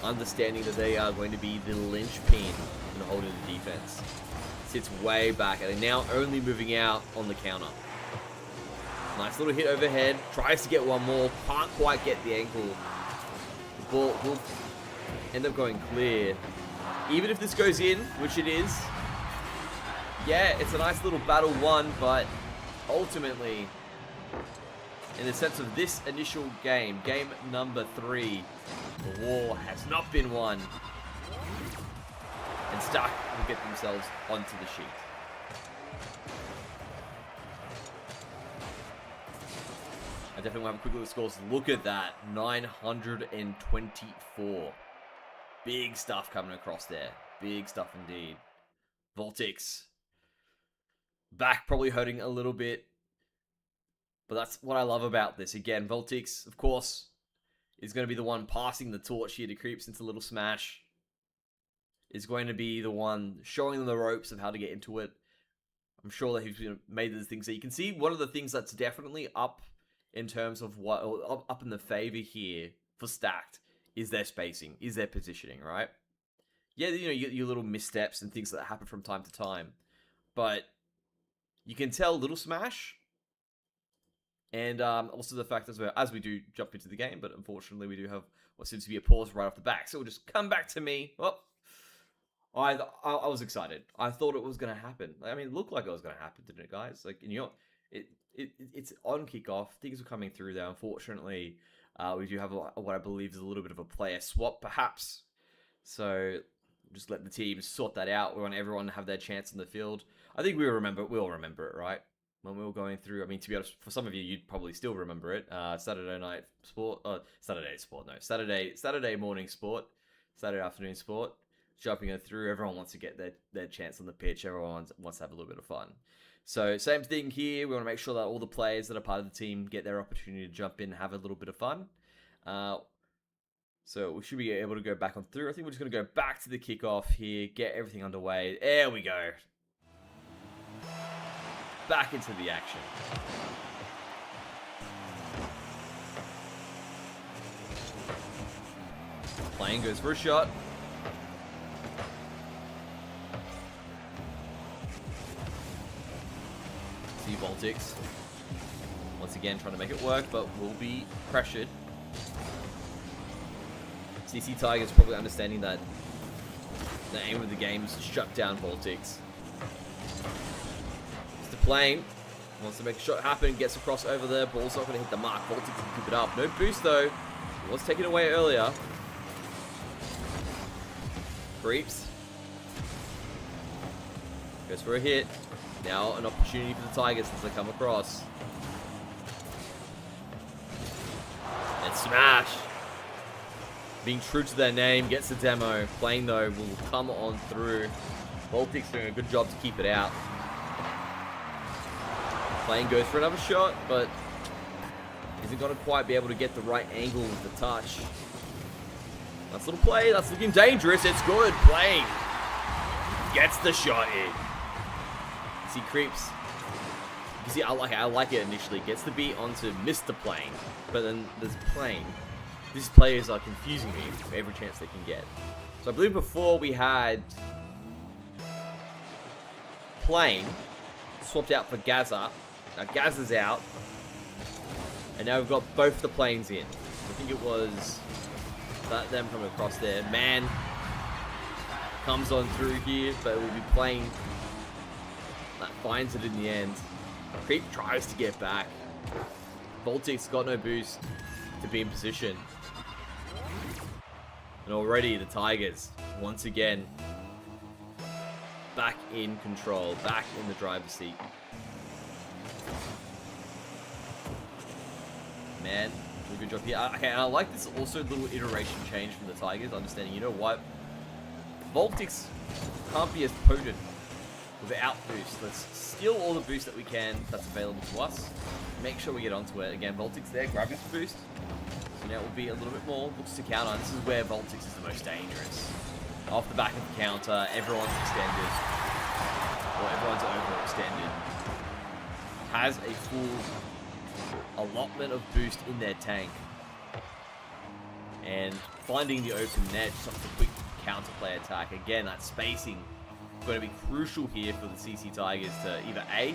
understanding that they are going to be the linchpin in holding the defense. Sits way back, and they're now only moving out on the counter. Nice little hit overhead. Tries to get one more. Can't quite get the ankle. The ball will end up going clear. Even if this goes in, which it is, yeah, it's a nice little battle won, but ultimately, in the sense of this initial game, game number 3, the war has not been won. And Stark will get themselves onto the sheet. I definitely want to have a quick look at the scores. Look at that. 924. Big stuff coming across there. Big stuff indeed. Voltix. Back probably hurting a little bit. But that's what I love about this. Again, Voltix, of course, is going to be the one passing the torch here to Creeps into Little Smash. Is going to be the one showing them the ropes of how to get into it. I'm sure that he's made these things. So you can see one of the things that's definitely up in terms of what, or up in the favor here for Stacked is their spacing, is their positioning, right? Yeah, you know, you get your little missteps and things that happen from time to time. But you can tell Little Smash, and also the fact as we do jump into the game, but unfortunately we do have what seems to be a pause right off the back. So we'll just come back to me. Well, I was excited. I thought it was going to happen. I mean, it looked like it was going to happen, didn't it, guys? Like, you know, it's on kickoff. Things are coming through there. Unfortunately, we do have what I believe is a little bit of a player swap, perhaps. So just let the teams sort that out. We want everyone to have their chance in the field. I think we'll remember it, right? when we were going through. I mean, to be honest, for some of you, you'd probably still remember it. Saturday morning sport, Saturday afternoon sport. Jumping through, everyone wants to get their chance on the pitch. Everyone wants to have a little bit of fun. So same thing here. We want to make sure that all the players that are part of the team get their opportunity to jump in and have a little bit of fun. So we should be able to go back on through. I think we're just going to go back to the kickoff here, get everything underway. There we go. Back into the action. Plane goes for a shot. See Voltix. Once again trying to make it work, but will be pressured. CC Tigers probably understanding that the aim of the game is to shut down Voltix. Mr. Plane wants to make a shot happen, gets across over there. Ball's not going to hit the mark. Voltix can keep it up. No boost though. He was taken away earlier. Creeps. Goes for a hit. Now an opportunity for the Tigers as they come across. And smash. Being true to their name, gets the demo. Plane though will come on through. Voltix doing a good job to keep it out. Plane goes for another shot, but isn't going to quite be able to get the right angle with the touch. Nice little play. That's looking dangerous. It's good. Plane gets the shot in. See creeps. You see, I like it initially. Gets the beat onto Mr. Plane, but then there's Plane. These players are confusing me for every chance they can get. So I believe before we had Plane swapped out for Gaza. Now Gaza's out. And now we've got both the planes in. I think it was them from across there. Man comes on through here, but it will be Plane that finds it in the end. Creep tries to get back. Voltix got no boost to be in position. And already the Tigers, once again, back in control, back in the driver's seat. Man, really good job here. Okay, and I like this also little iteration change from the Tigers, understanding, you know what? Voltix can't be as potent without boost. Let's steal all the boost that we can that's available to us. Make sure we get onto it. Again, Voltix there, grab his boost. So now it will be a little bit more. Looks to counter. This is where Voltix is the most dangerous. Off the back of the counter, everyone's extended. Or everyone's overextended. Has a full allotment of boost in their tank. And finding the open net, just off the quick counter play attack. Again, that spacing going to be crucial here for the CC Tigers to either A,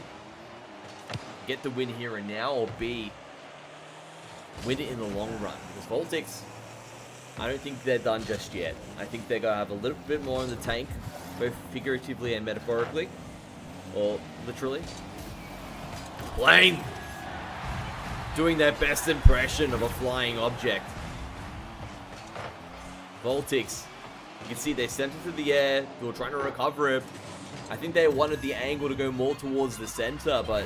get the win here and now, or B, win it in the long run. Because Voltix, I don't think they're done just yet. I think they're going to have a little bit more in the tank, both figuratively and metaphorically, or literally. Plane doing their best impression of a flying object. Voltix, you can see they sent it through the air. They were trying to recover it. I think they wanted the angle to go more towards the center, but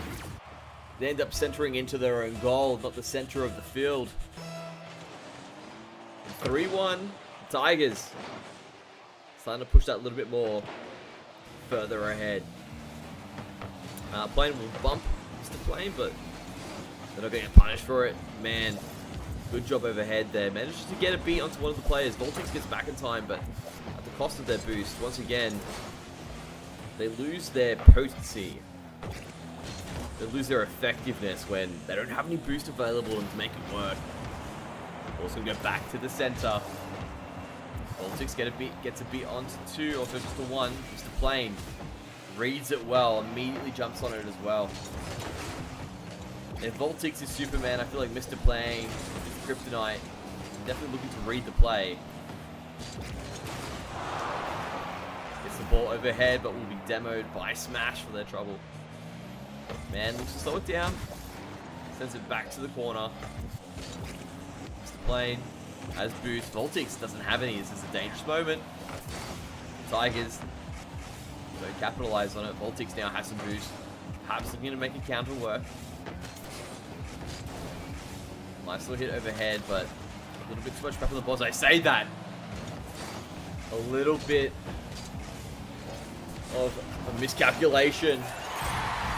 they end up centering into their own goal, not the center of the field. 3-1, Tigers. Starting to push that a little bit more further ahead. Plane will bump Mr. Plane, but they're not going to get punished for it. Man, good job overhead there. Manages to get a beat onto one of the players. Voltix gets back in time, but at the cost of their boost. Once again, they lose their potency. They lose their effectiveness when they don't have any boost available and to make it work. Also going to go back to the center. Voltix gets a beat onto 2 or just to 1. Mr. Plane reads it well, immediately jumps on it as well. If Voltix is Superman, I feel like Mr. Plane is Kryptonite. Definitely looking to read the play. Gets the ball overhead, but will be demoed by Smash for their trouble. Man looks to slow it down. Sends it back to the corner. Mr. Plane has boost. Voltix doesn't have any. This is a dangerous moment. Tigers don't capitalize on it. Voltix now has some boost. Perhaps looking to make a counter work. Nice little hit overhead, but a little bit too much back on the balls. I say that. A little bit of a miscalculation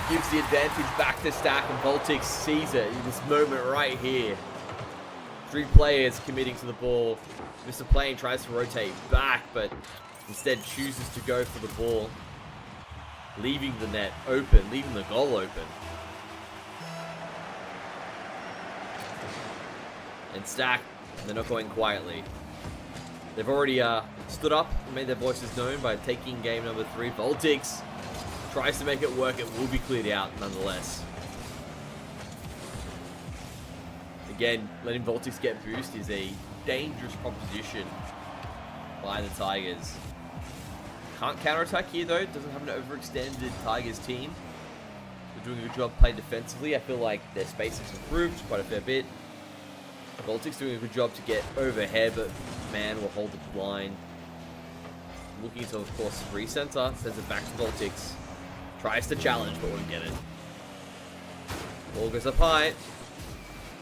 gives the advantage back to Stack, and Voltix sees it in this moment right here. 3 players committing to the ball. Mr. Plane tries to rotate back, but instead chooses to go for the ball, leaving the net open, leaving the goal open. And Stack, they're not going quietly. They've already stood up and made their voices known by taking game number 3. Voltix tries to make it work. It will be cleared out nonetheless. Again, letting Voltix get boost is a dangerous proposition by the Tigers. Can't counterattack here though. Doesn't have an overextended Tigers team. They're doing a good job playing defensively. I feel like their space has improved quite a fair bit. Voltix doing a good job to get overhead, but man will hold the line. Looking to, of course, recenter. Sends it back to Voltix. Tries to challenge, but won't get it. Ball goes up high.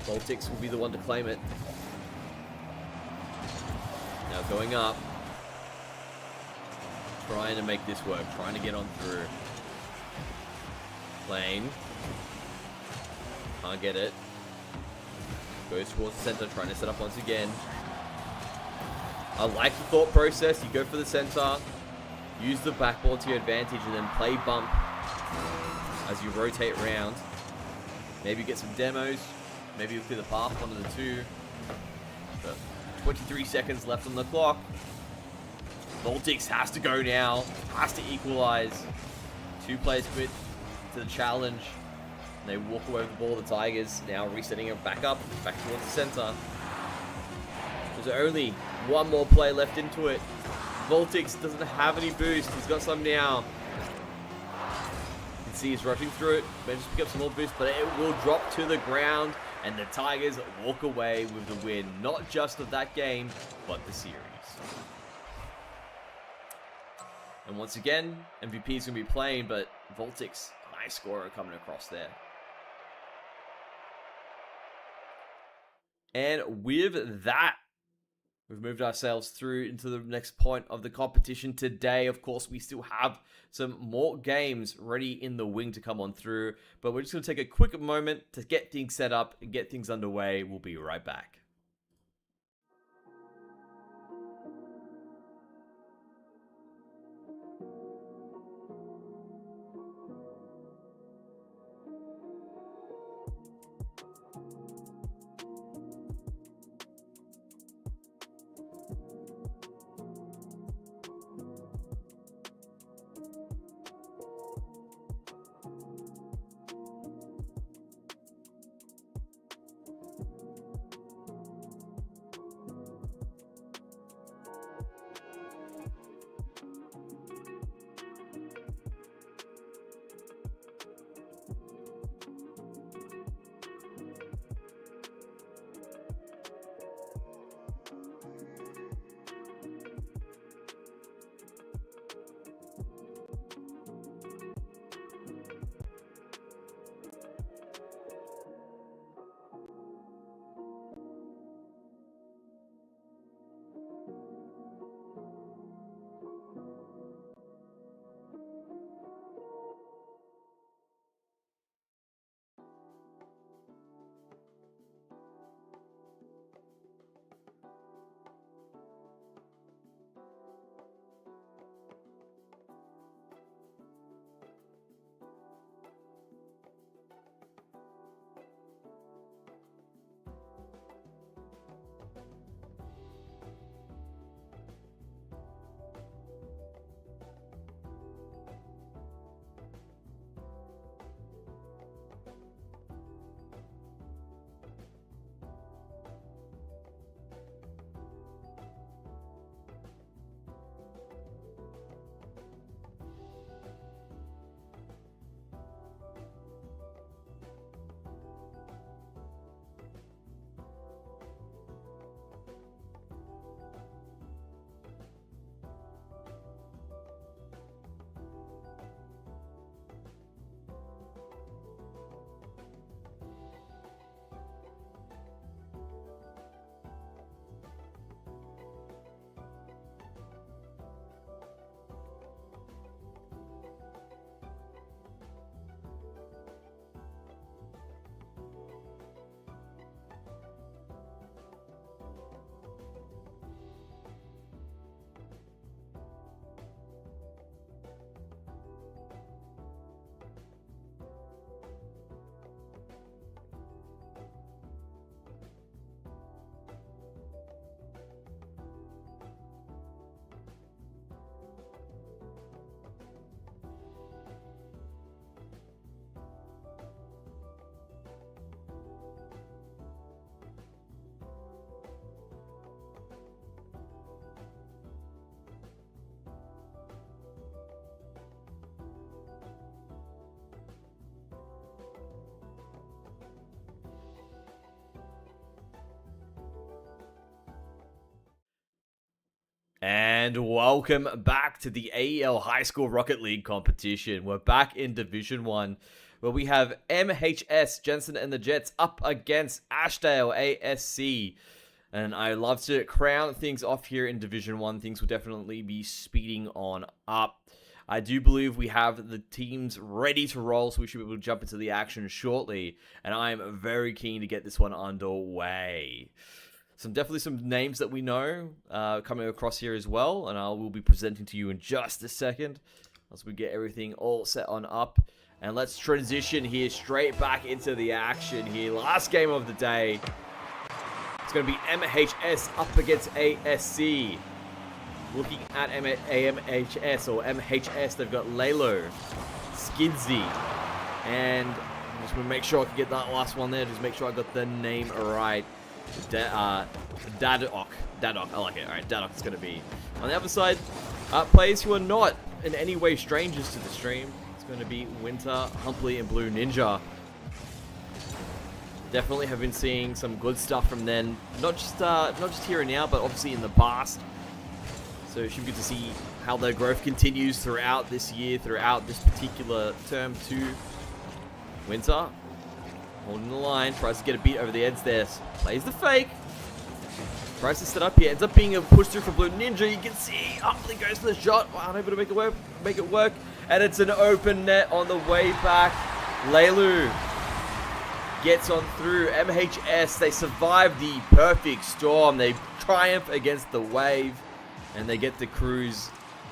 Voltix will be the one to claim it. Now going up. Trying to make this work. Trying to get on through. Lane. Can't get it. Goes towards the center, trying to set up once again. I like the thought process. You go for the center, use the backboard to your advantage, and then play bump as you rotate around. Maybe get some demos. Maybe you'll clear the path, one of the two. But 23 seconds left on the clock. Voltix has to go now. Has to equalize. 2 players quit to the challenge. They walk away with the ball. The Tigers now resetting it back up, back towards the center. There's only one more play left into it. Voltix doesn't have any boost. He's got some now. You can see he's rushing through it. Manages to pick up some more boost, but it will drop to the ground. And the Tigers walk away with the win. Not just of that game, but the series. And once again, MVP is going to be playing, but Voltix, nice scorer coming across there. And with that, we've moved ourselves through into the next point of the competition today. Of course, we still have some more games ready in the wing to come on through, but we're just going to take a quick moment to get things set up and get things underway. We'll be right back. And welcome back to the AEL High School Rocket League competition. We're back in Division 1, where we have MHS, Jensen and the Jets, up against Ashdale, ASC. And I love to crown things off here in Division 1. Things will definitely be speeding on up. I do believe we have the teams ready to roll, so we should be able to jump into the action shortly. And I am very keen to get this one underway. Definitely some names that we know coming across here as well, and I will be presenting to you in just a second as we get everything all set on up. And let's transition here straight back into the action here. Last game of the day. It's going to be MHS up against ASC. Looking at MHS or MHS, they've got Lalo, Skidsy, and I'm just going to make sure I can get that last one there. Just make sure I got the name right. Dadok, I like it. Alright, Dadok is going to be. On the other side, players who are not in any way strangers to the stream. It's going to be Winter, Humpley, and Blue Ninja. Definitely have been seeing some good stuff from them. Not just here and now, but obviously in the past. So it should be good to see how their growth continues throughout this year, throughout this particular term too. Winter. Holding the line, tries to get a beat over the edge there. Plays the fake. Tries to set up here. Ends up being a push through for Blue Ninja. You can see Humpley goes for the shot. Unable to make it work. And it's an open net on the way back. Leilu gets on through. MHS, they survive the perfect storm. They triumph against the wave. And they get to cruise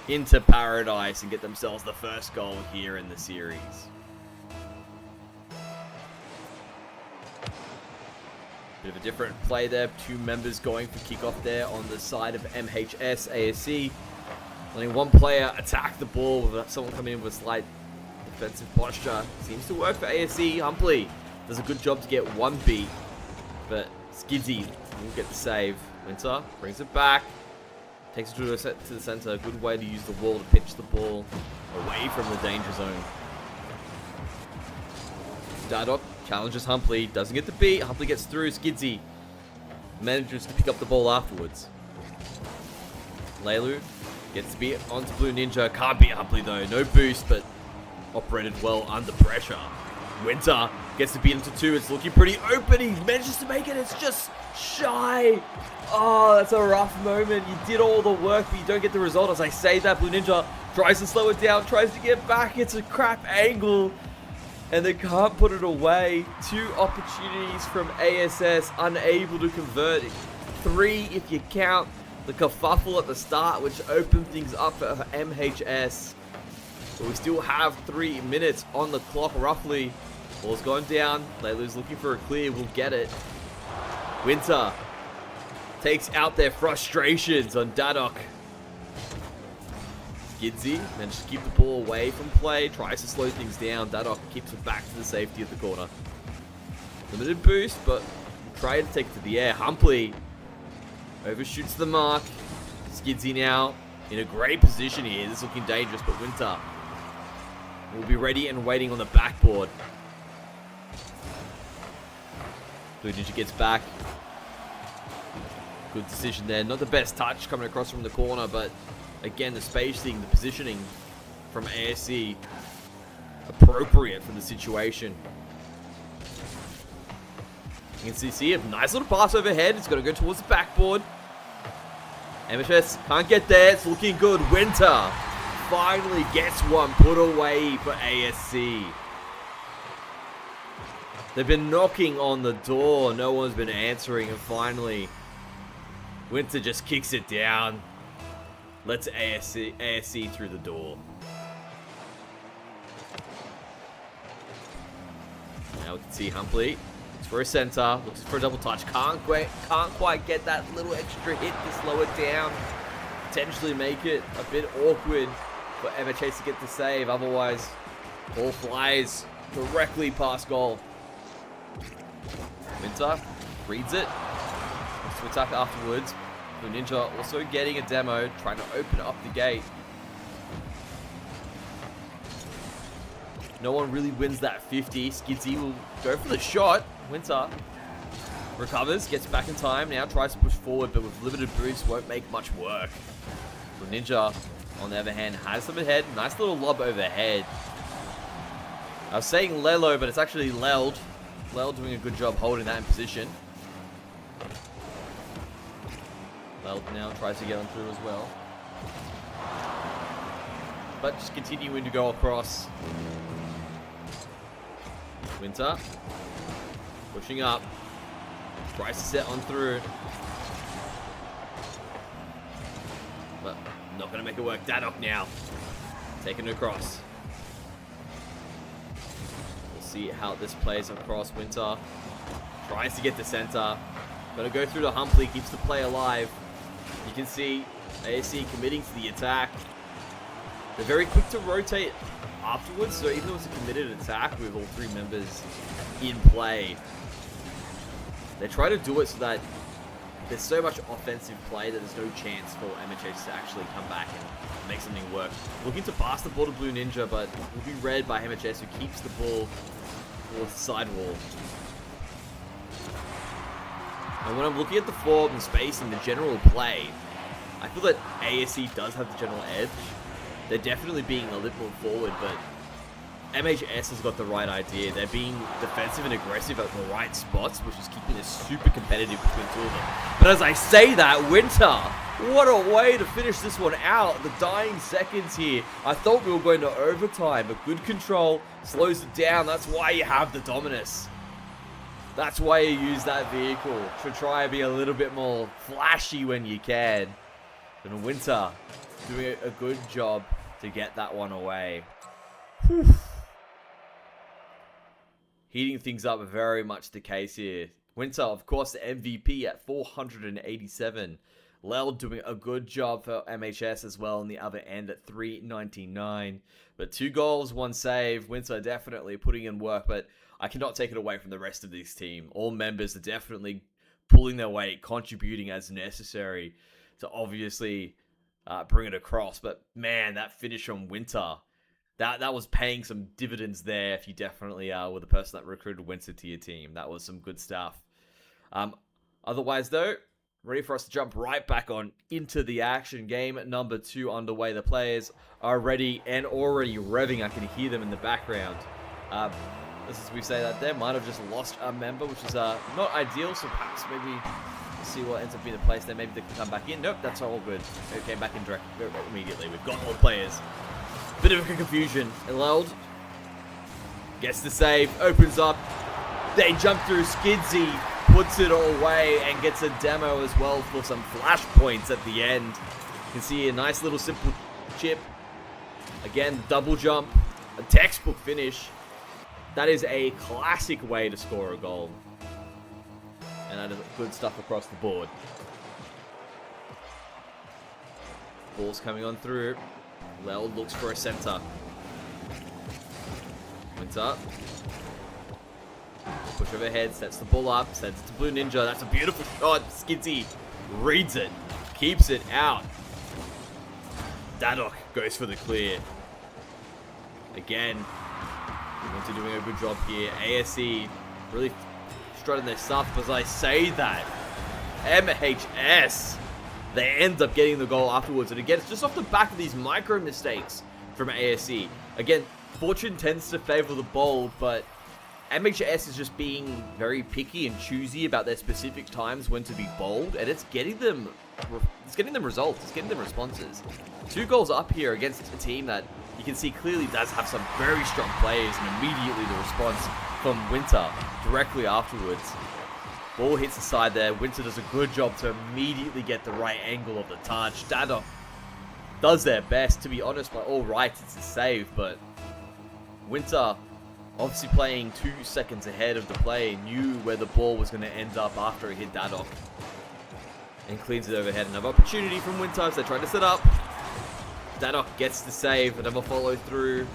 into paradise and get themselves the first goal here in the series. Bit of a different play there. Two members going for kickoff there on the side of MHS. ASC letting one player attack the ball with someone coming in with slight defensive posture. Seems to work for ASC. Humpley does a good job to get one beat, but Skidsy will get the save. Winter brings it back. Takes it to the center. A good way to use the wall to pitch the ball away from the danger zone. Dadok challenges Humpley, doesn't get the beat. Humpley gets through. Skidsy manages to pick up the ball afterwards. Leilu gets the beat onto Blue Ninja. Can't beat Humpley though. No boost, but operated well under pressure. Winter gets the beat into two. It's looking pretty open. He manages to make it. It's just shy. Oh, that's a rough moment. You did all the work, but you don't get the result. As I say that, Blue Ninja tries to slow it down, tries to get back. It's a crap angle. And they can't put it away. Two opportunities from ASS, unable to convert. Three if you count the kerfuffle at the start, which opened things up for MHS. But we still have 3 minutes on the clock, roughly. Ball's gone down. Leilu's looking for a clear. We'll get it. Winter takes out their frustrations on Dadok. Skidsy managed to keep the ball away from play, tries to slow things down. Dadok keeps it back to the safety of the corner. Limited boost, but try to take it to the air. Humpley overshoots the mark. Skidsy now in a great position here. This is looking dangerous, but Winter will be ready and waiting on the backboard. Blue Ninja gets back. Good decision there. Not the best touch coming across from the corner, but again, the spacing, the positioning from ASC, appropriate for the situation. You can see a nice little pass overhead. It's got to go towards the backboard. MHS can't get there. It's looking good. Winter finally gets one put away for ASC. They've been knocking on the door. No one's been answering, and finally Winter just kicks it down. Lets ASC through the door. Now we can see Humpley. Looks for a center. Looks for a double touch. Can't quite get that little extra hit to slow it down. Potentially make it a bit awkward for MHS to get the save. Otherwise, ball flies directly past goal. Winter reads it. Looks to attack afterwards. Blue Ninja also getting a demo, trying to open up the gate. No one really wins that 50. Skidsy will go for the shot. Winter recovers, gets back in time. Now tries to push forward, but with limited boost, won't make much work. Ninja, on the other hand, has some ahead. Nice little lob overhead. I was saying Lelo, but it's actually Leld. Leld doing a good job holding that in position. Leld now tries to get on through as well. But just continuing to go across. Winter. Pushing up. Tries to set on through. But not going to make it work. Dadok now. Taking it across. We'll see how this plays across. Winter. Tries to get the center. Got to go through to Humpley. Keeps the play alive. You can see AOC committing to the attack. They're very quick to rotate afterwards, so even though it's a committed attack with all three members in play, they try to do it so that there's so much offensive play that there's no chance for MHH to actually come back and make something work. Looking to pass the ball to Blue Ninja, but will be read by MHS, who keeps the ball towards the sidewall. And when I'm looking at the form and space and the general play, I feel that ASC does have the general edge. They're definitely being a little more forward, but MHS has got the right idea. They're being defensive and aggressive at the right spots, which is keeping it super competitive between two of them. But as I say that, Winter, what a way to finish this one out. The dying seconds here. I thought we were going to overtime, but good control slows it down. That's why you have the Dominus. That's why you use that vehicle, to try and be a little bit more flashy when you can. And Winter doing a good job to get that one away. Whew. Heating things up, very much the case here. Winter, of course, the MVP at 487. Lel doing a good job for MHS as well on the other end at 399. But 2 goals, 1 save. Winter definitely putting in work, but I cannot take it away from the rest of this team. All members are definitely pulling their weight, contributing as necessary to obviously bring it across. But man, that finish on Winter, that was paying some dividends there if you definitely were the person that recruited Winter to your team. That was some good stuff. Otherwise, though, ready for us to jump right back on into the action. Game number 2 underway. The players are ready and already revving. I can hear them in the background. As we say that, they might have just lost a member, which is not ideal. So perhaps maybe see what ends up being the place there. Maybe they can come back in. Nope, that's all good. They came back in direct immediately. We've got all players. Bit of a confusion. Eleld gets the save, opens up. They jump through. Skidsy puts it all away and gets a demo as well for some flash points at the end. You can see a nice little simple chip. Again, double jump. A textbook finish. That is a classic way to score a goal. And that is good stuff across the board. Ball's coming on through. Lel looks for a center. Winter. Push overhead, sets the ball up, sends it to Blue Ninja. That's a beautiful shot. Skidsy reads it, keeps it out. Dadok goes for the clear. Again, Winter doing a good job here. ASE really strutting their stuff. As I say that, MHS, they end up getting the goal afterwards. And again, it's just off the back of these micro mistakes from ASE. Again, fortune tends to favor the bold, but MHS is just being very picky and choosy about their specific times when to be bold, and it's getting them results. It's getting them responses. 2 goals up here against a team that you can see clearly does have some very strong players, and immediately the response from Winter directly afterwards. Ball hits the side there. Winter does a good job to immediately get the right angle of the touch. Dadok does their best. To be honest, by all rights, it's a save, but Winter, obviously playing 2 seconds ahead of the play, knew where the ball was going to end up after it hit Dadok. And cleans it overhead. Another opportunity from Winter as they try to set up. Dadok gets the save. Another follow through.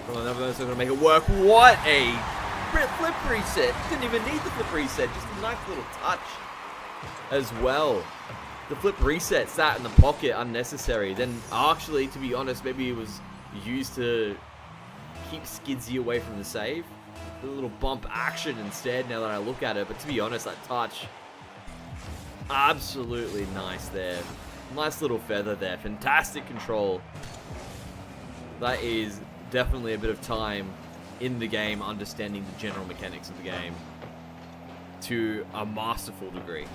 From another person going to make it work. What a flip reset. Didn't even need the flip reset. Just a nice little touch as well. The flip reset sat in the pocket unnecessary. Then actually, to be honest, maybe it was used to keep Skidsy away from the save. A little bump action instead now that I look at it. But to be honest, that touch, absolutely nice there. Nice little feather there. Fantastic control. That is definitely a bit of time in the game understanding the general mechanics of the game to a masterful degree.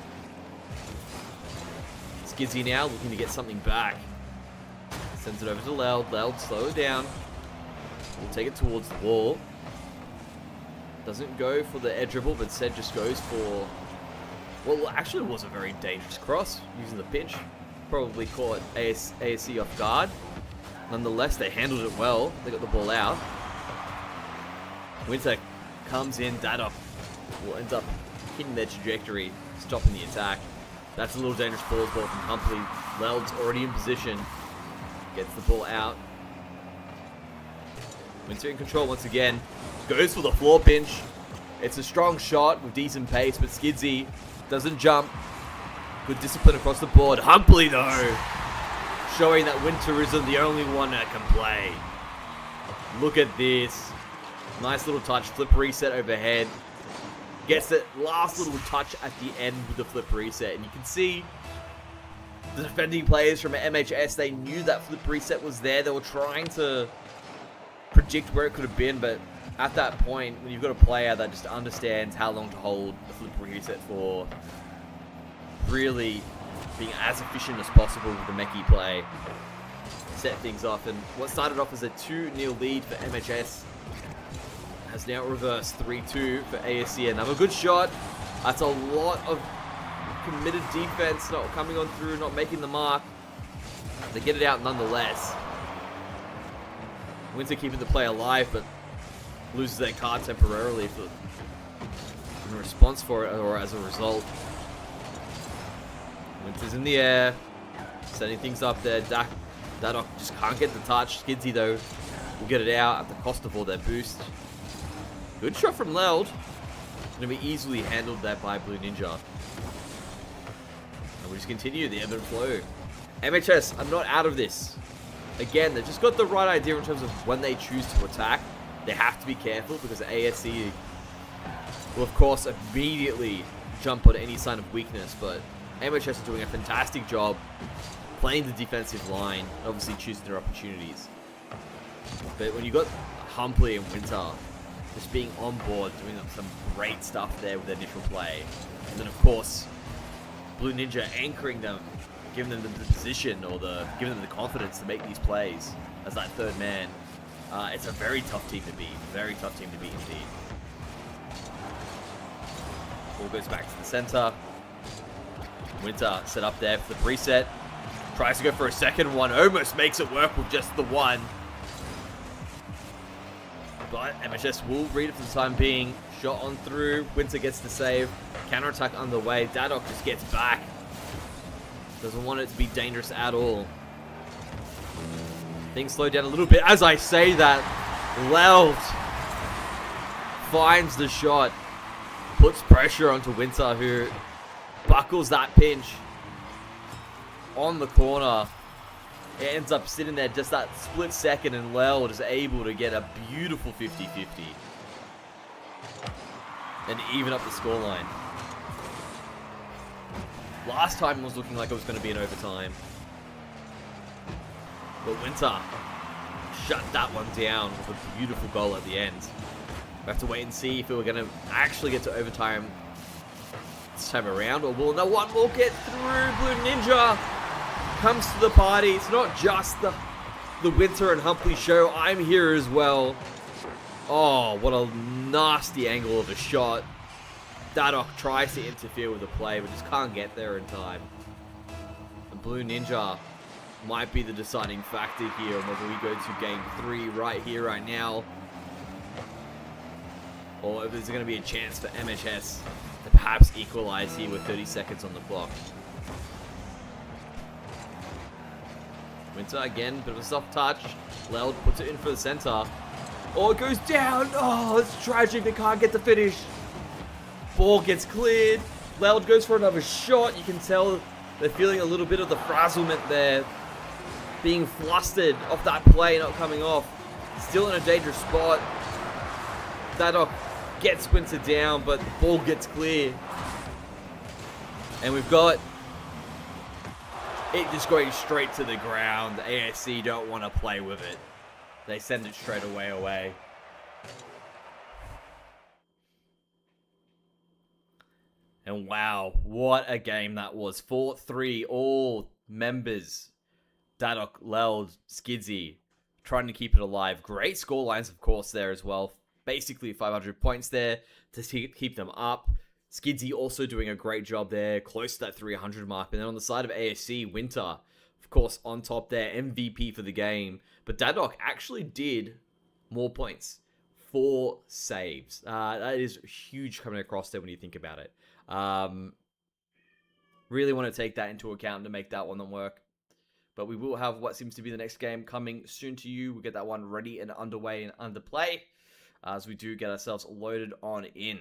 Skizzy now looking to get something back. Sends it over to Loud. Loud, slow it down. We'll take it towards the wall. Doesn't go for the edge dribble, but instead just goes for... Well, actually it was a very dangerous cross using the pinch. Probably caught ASC off guard. Nonetheless, they handled it well. They got the ball out. Winter comes in. Dadok will end up hitting their trajectory, stopping the attack. That's a little dangerous ball from Humphrey. Leld's already in position. Gets the ball out. Winter in control once again. Goes for the floor pinch. It's a strong shot with decent pace, but Skidzy doesn't jump. Good discipline across the board. Humpley, though, showing that Winter isn't the only one that can play. Look at this. Nice little touch. Flip reset overhead. Gets that last little touch at the end with the flip reset. And you can see the defending players from MHS, they knew that flip reset was there. They were trying to predict where it could have been, but at that point, when you've got a player that just understands how long to hold the flip reset for, really being as efficient as possible with the Mechie play, set things off. And what started off as a 2-0 lead for MHS has now reversed 3-2 for ASC. Another good shot. That's a lot of committed defense, not coming on through, not making the mark. They get it out nonetheless. Winter keeping the play alive, but loses their card temporarily in response for it, or as a result. Winter's in the air, setting things up there. Dadok just can't get the touch. Skidsy, though, will get it out at the cost of all their boost. Good shot from Loud. Going to be easily handled there by Blue Ninja. And we just continue the ebb and flow. MHS are not out of this. Again, they've just got the right idea in terms of when they choose to attack. They have to be careful because ASC will, of course, immediately jump on any sign of weakness. But MHS are doing a fantastic job playing the defensive line, obviously choosing their opportunities. But when you got Humpley and Winter just being on board, doing some great stuff there with their initial play, and then of course Blue Ninja anchoring them, giving them the position or giving them the confidence to make these plays as that third man. It's a very tough team to beat. Very tough team to beat indeed. Ball goes back to the center. Winter set up there for the preset. Tries to go for a second one. Almost makes it work with just the one. But MHS will read it for the time being. Shot on through. Winter gets the save. Counterattack underway. Dadok just gets back. Doesn't want it to be dangerous at all. Things slow down a little bit. As I say that, Loud finds the shot. Puts pressure onto Winter, who buckles that pinch on the corner. It ends up sitting there just that split second, and Loud is able to get a beautiful 50-50 and even up the scoreline. Last time it was looking like it was going to be an overtime, but Winter shut that one down with a beautiful goal at the end. We have to wait and see if we were going to actually get to overtime this time around, or will no one will get through. Blue Ninja comes to the party. It's not just the Winter and Humpley show. I'm here as well. Oh, what a nasty angle of a shot. Dadok tries to interfere with the play, but just can't get there in time. And Blue Ninja might be the deciding factor here on whether we go to game 3 right here, right now, or if there's going to be a chance for MHS to perhaps equalize here with 30 seconds on the clock. Winter again, bit of a soft touch. Loud puts it in for the center. Oh, it goes down. Oh, it's tragic. They can't get the finish. Ball gets cleared. Loud goes for another shot. You can tell they're feeling a little bit of the frazzlement there. Being flustered off that play, not coming off. Still in a dangerous spot. Dadok gets Winter down, but the ball gets clear. And we've got It just going straight to the ground. ASC don't want to play with it. They send it straight away. And wow, what a game that was. 4-3, all members. Dadok, Leld, Skidsy, trying to keep it alive. Great score lines, of course, there as well. Basically 500 points there to keep them up. Skidsy also doing a great job there, close to that 300 mark. And then on the side of ASC, Winter, of course, on top there, MVP for the game. But Dadok actually did more points. 4 saves. That is huge coming across there when you think about it. Really want to take that into account to make that one work. But we will have what seems to be the next game coming soon to you. We'll get that one ready and underway and under play as we do get ourselves loaded on in.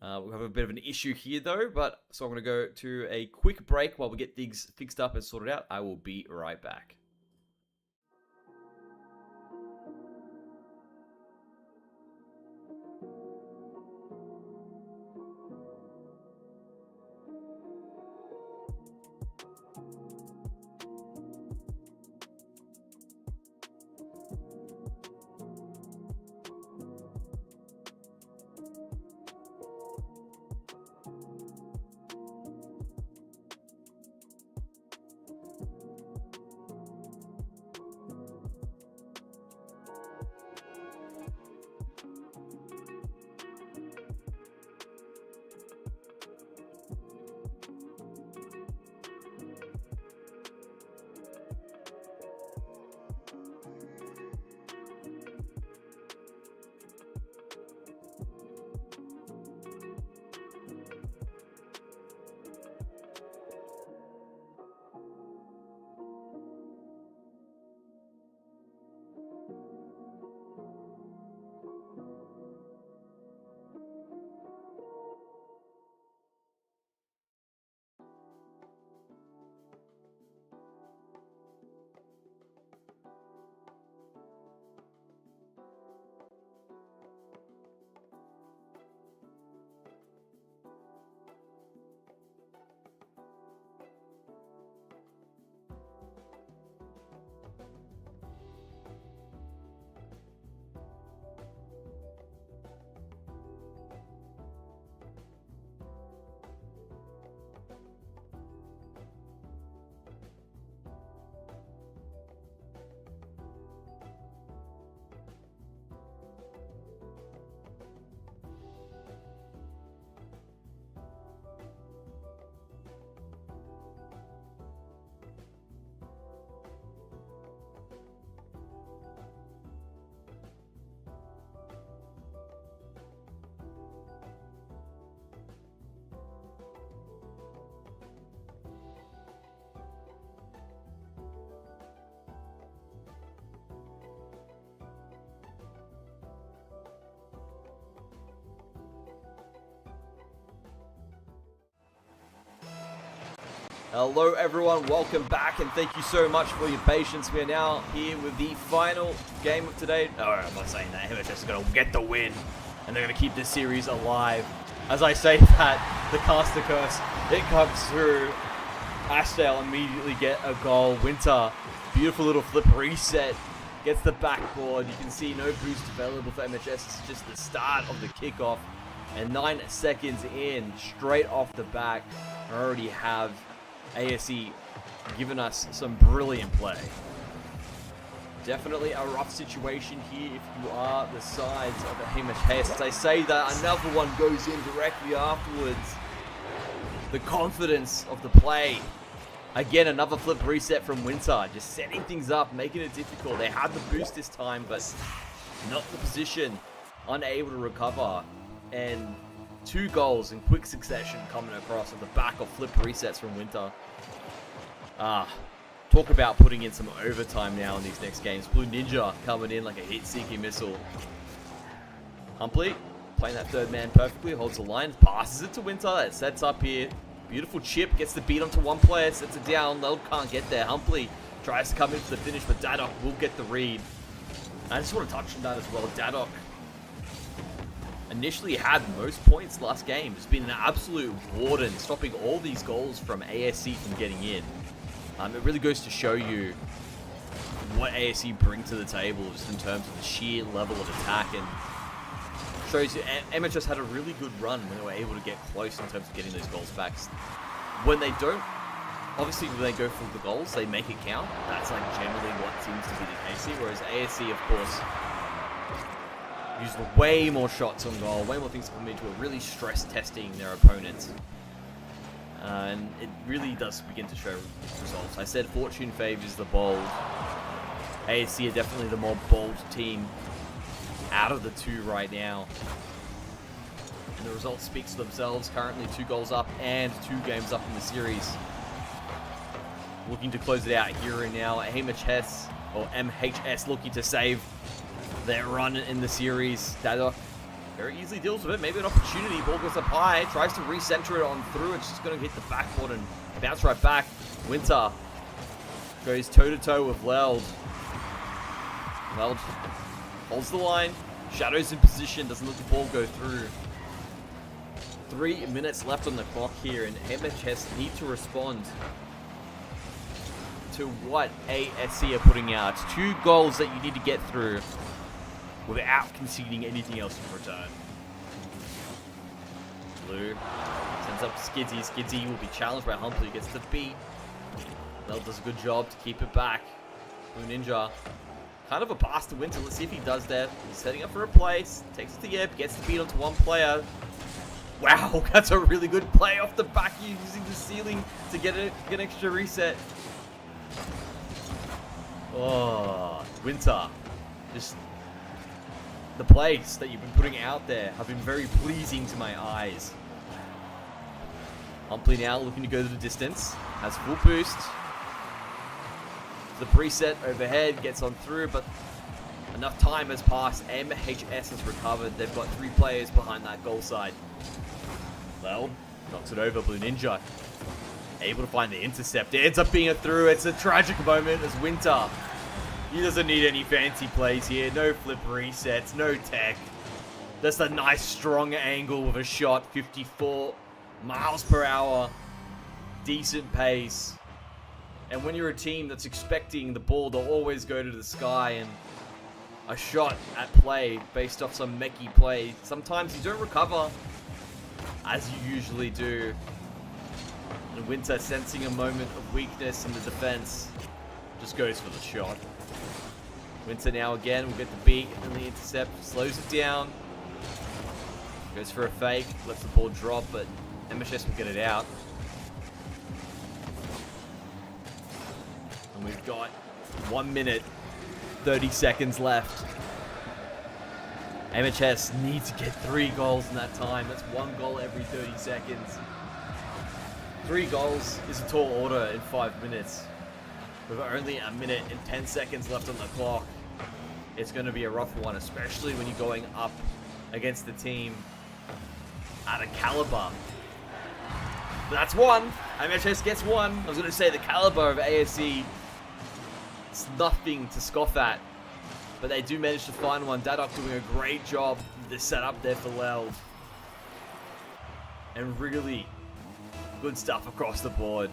We have a bit of an issue here though, but so I'm going to go to a quick break while we get things fixed up and sorted out. I will be right back. Hello everyone, welcome back and thank you so much for your patience. We are now here with the final game of today. No, I'm not saying that. HyperX is going to get the win and they're going to keep this series alive. As I say that, the caster curse, it comes through. Ashdale immediately get a goal. Winter, beautiful little flip reset, gets the backboard. You can see no boost available for MHS. It's just the start of the kickoff. And 9 seconds in, straight off the back, I already have ASE giving us some brilliant play. Definitely a rough situation here if you are the sides of the HyperX. As I say that, another one goes in directly afterwards. The confidence of the play. Again, another flip reset from Winter, just setting things up, making it difficult. They had the boost this time, but not the position, unable to recover. And 2 goals in quick succession coming across at the back of flip resets from Winter. Talk about putting in some overtime now in these next games. Blue Ninja coming in like a hit-seeking missile. Humpley playing that third man perfectly, holds the line, passes it to Winter. It sets up here. Beautiful chip, gets the beat onto one player, sets it down. Leld can't get there. Humpley tries to come in for the finish, but Dadok will get the read. I just want to touch on that as well. Dadok initially had most points last game. It's been an absolute warden, stopping all these goals from ASC from getting in. It really goes to show you what ASC bring to the table just in terms of the sheer level of attack, and shows you MHS had a really good run when they were able to get close in terms of getting those goals back. When they don't, obviously when they go for the goals, they make it count. That's like generally what seems to be the case here, whereas ASC, of course, used way more shots on goal, way more things to come into it, really stress testing their opponents. And it really does begin to show results. I said fortune favors the bold. ASC are definitely the more bold team out of the two right now. And the results speak for themselves. Currently 2 goals up and 2 games up in the series. Looking to close it out here and now. MHS looking to save their run in the series. Dadok very easily deals with it. Maybe an opportunity. Ball goes up high. Tries to recenter it on through. It's just going to hit the backboard and bounce right back. Winter goes toe-to-toe with Leld. Leld holds the line. Shadows in position. Doesn't let the ball go through. 3 minutes left on the clock here, and MHS need to respond to what ASC are putting out. It's 2 goals that you need to get through without conceding anything else in return. Blue sends up to Skidzy. Skidzy will be challenged by Humphrey. Gets the beat. Bell does a good job to keep it back. Blue Ninja. Kind of a pass to Winter. Let's see if he does that. He's setting up for a place. Takes it to Yip. Gets the beat onto one player. Wow, that's a really good play off the back, using the ceiling to get an extra reset. Oh, Winter. Just the plays that you've been putting out there have been very pleasing to my eyes. Humpley now looking to go to the distance. Has full boost. The preset overhead gets on through, but enough time has passed. MHS has recovered. They've got 3 players behind that goal side. Well, knocks it over. Blue Ninja able to find the intercept. It ends up being a through. It's a tragic moment as Winter. He doesn't need any fancy plays here. No flip resets, no tech. Just a nice strong angle with a shot. 54 miles per hour. Decent pace. And when you're a team that's expecting the ball to always go to the sky and a shot at play based off some mechie play, sometimes you don't recover as you usually do. And Winter, sensing a moment of weakness in the defense, just goes for the shot. Winter now again will get the beat and the intercept, slows it down. Goes for a fake, lets the ball drop, but MHS will get it out. And we've got 1 minute, 30 seconds left. MHS needs to get 3 goals in that time. That's 1 goal every 30 seconds. 3 goals is a tall order in 5 minutes. With only 1 minute and 10 seconds left on the clock, it's going to be a rough one, especially when you're going up against the team at a caliber. But that's 1. MHS gets 1. I was going to say the caliber of ASC, it's nothing to scoff at. But they do manage to find one. Dadok doing a great job to set up there for Leld. And really good stuff across the board.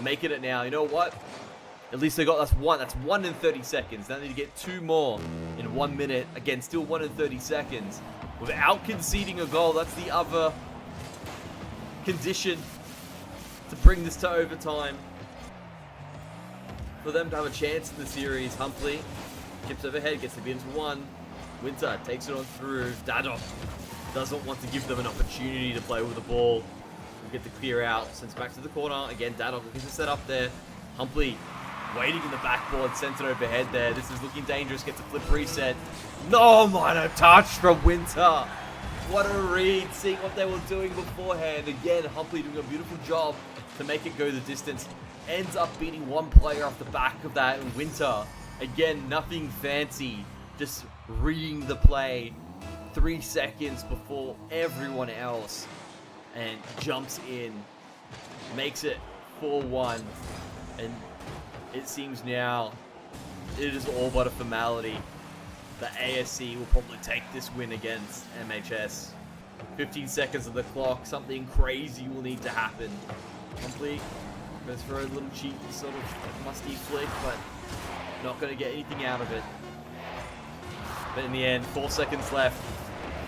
Making it now. You know what? At least they got that's 1. That's 1 in 30 seconds. Now they need to get 2 more in 1 minute. Again, still 1 in 30 seconds. Without conceding a goal. That's the other condition to bring this to overtime. For them to have a chance in the series. Humphrey chips overhead, gets the beat into 1. Winter takes it on through. Dadok doesn't want to give them an opportunity to play with the ball. We'll get the clear out. Sends back to the corner. Again, Dadok looking to set up there. Humphrey waiting in the backboard. Sends it overhead there. This is looking dangerous. Gets a flip reset. No, minor touch from Winter. What a read. Seeing what they were doing beforehand. Again, Humphrey doing a beautiful job to make it go the distance. Ends up beating 1 player off the back of that. And Winter, again, nothing fancy. Just reading the play 3 seconds before everyone else. And jumps in. Makes it 4-1. And it seems now it is all but a formality. the ASC will probably take this win against MHS. 15 seconds on the clock, something crazy will need to happen. Complete goes for a little cheeky sort of musty flick, but not going to get anything out of it. But in the end, 4 seconds left,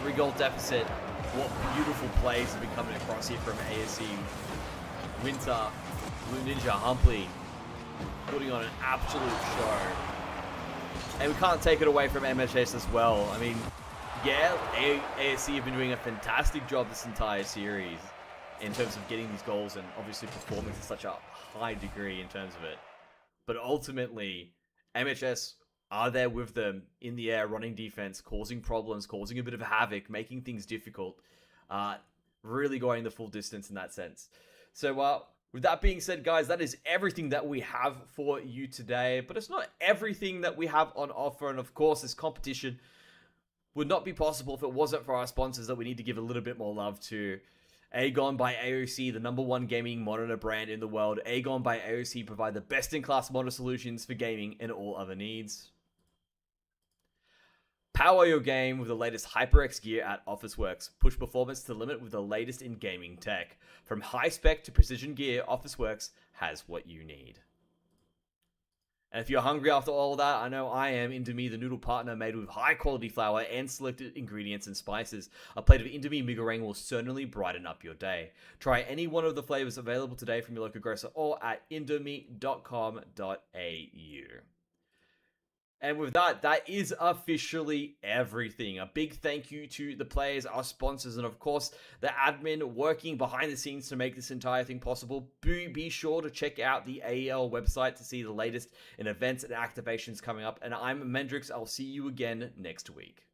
3-goal deficit. What beautiful plays have been coming across here from ASC. Winter, Blue Ninja, Humpley, putting on an absolute show. And we can't take it away from MHS as well. I mean, yeah, ASC have been doing a fantastic job this entire series in terms of getting these goals and obviously performing to such a high degree in terms of it. But ultimately, MHS are there with them in the air, running defense, causing problems, causing a bit of havoc, making things difficult, really going the full distance in that sense. So with that being said, guys, that is everything that we have for you today. But it's not everything that we have on offer. And of course, this competition would not be possible if it wasn't for our sponsors that we need to give a little bit more love to. AGON by AOC, the #1 gaming monitor brand in the world. AGON by AOC provide the best-in-class monitor solutions for gaming and all other needs. Power your game with the latest HyperX gear at Officeworks. Push performance to the limit with the latest in gaming tech. From high-spec to precision gear, Officeworks has what you need. And if you're hungry after all that, I know I am. Indomie, the noodle partner made with high-quality flour and selected ingredients and spices. A plate of Indomie mee goreng will certainly brighten up your day. Try any one of the flavors available today from your local grocer or at indomie.com.au. And with that, that is officially everything. A big thank you to the players, our sponsors, and of course, the admin working behind the scenes to make this entire thing possible. Be sure to check out the AEL website to see the latest in events and activations coming up. And I'm Mendrix. I'll see you again next week.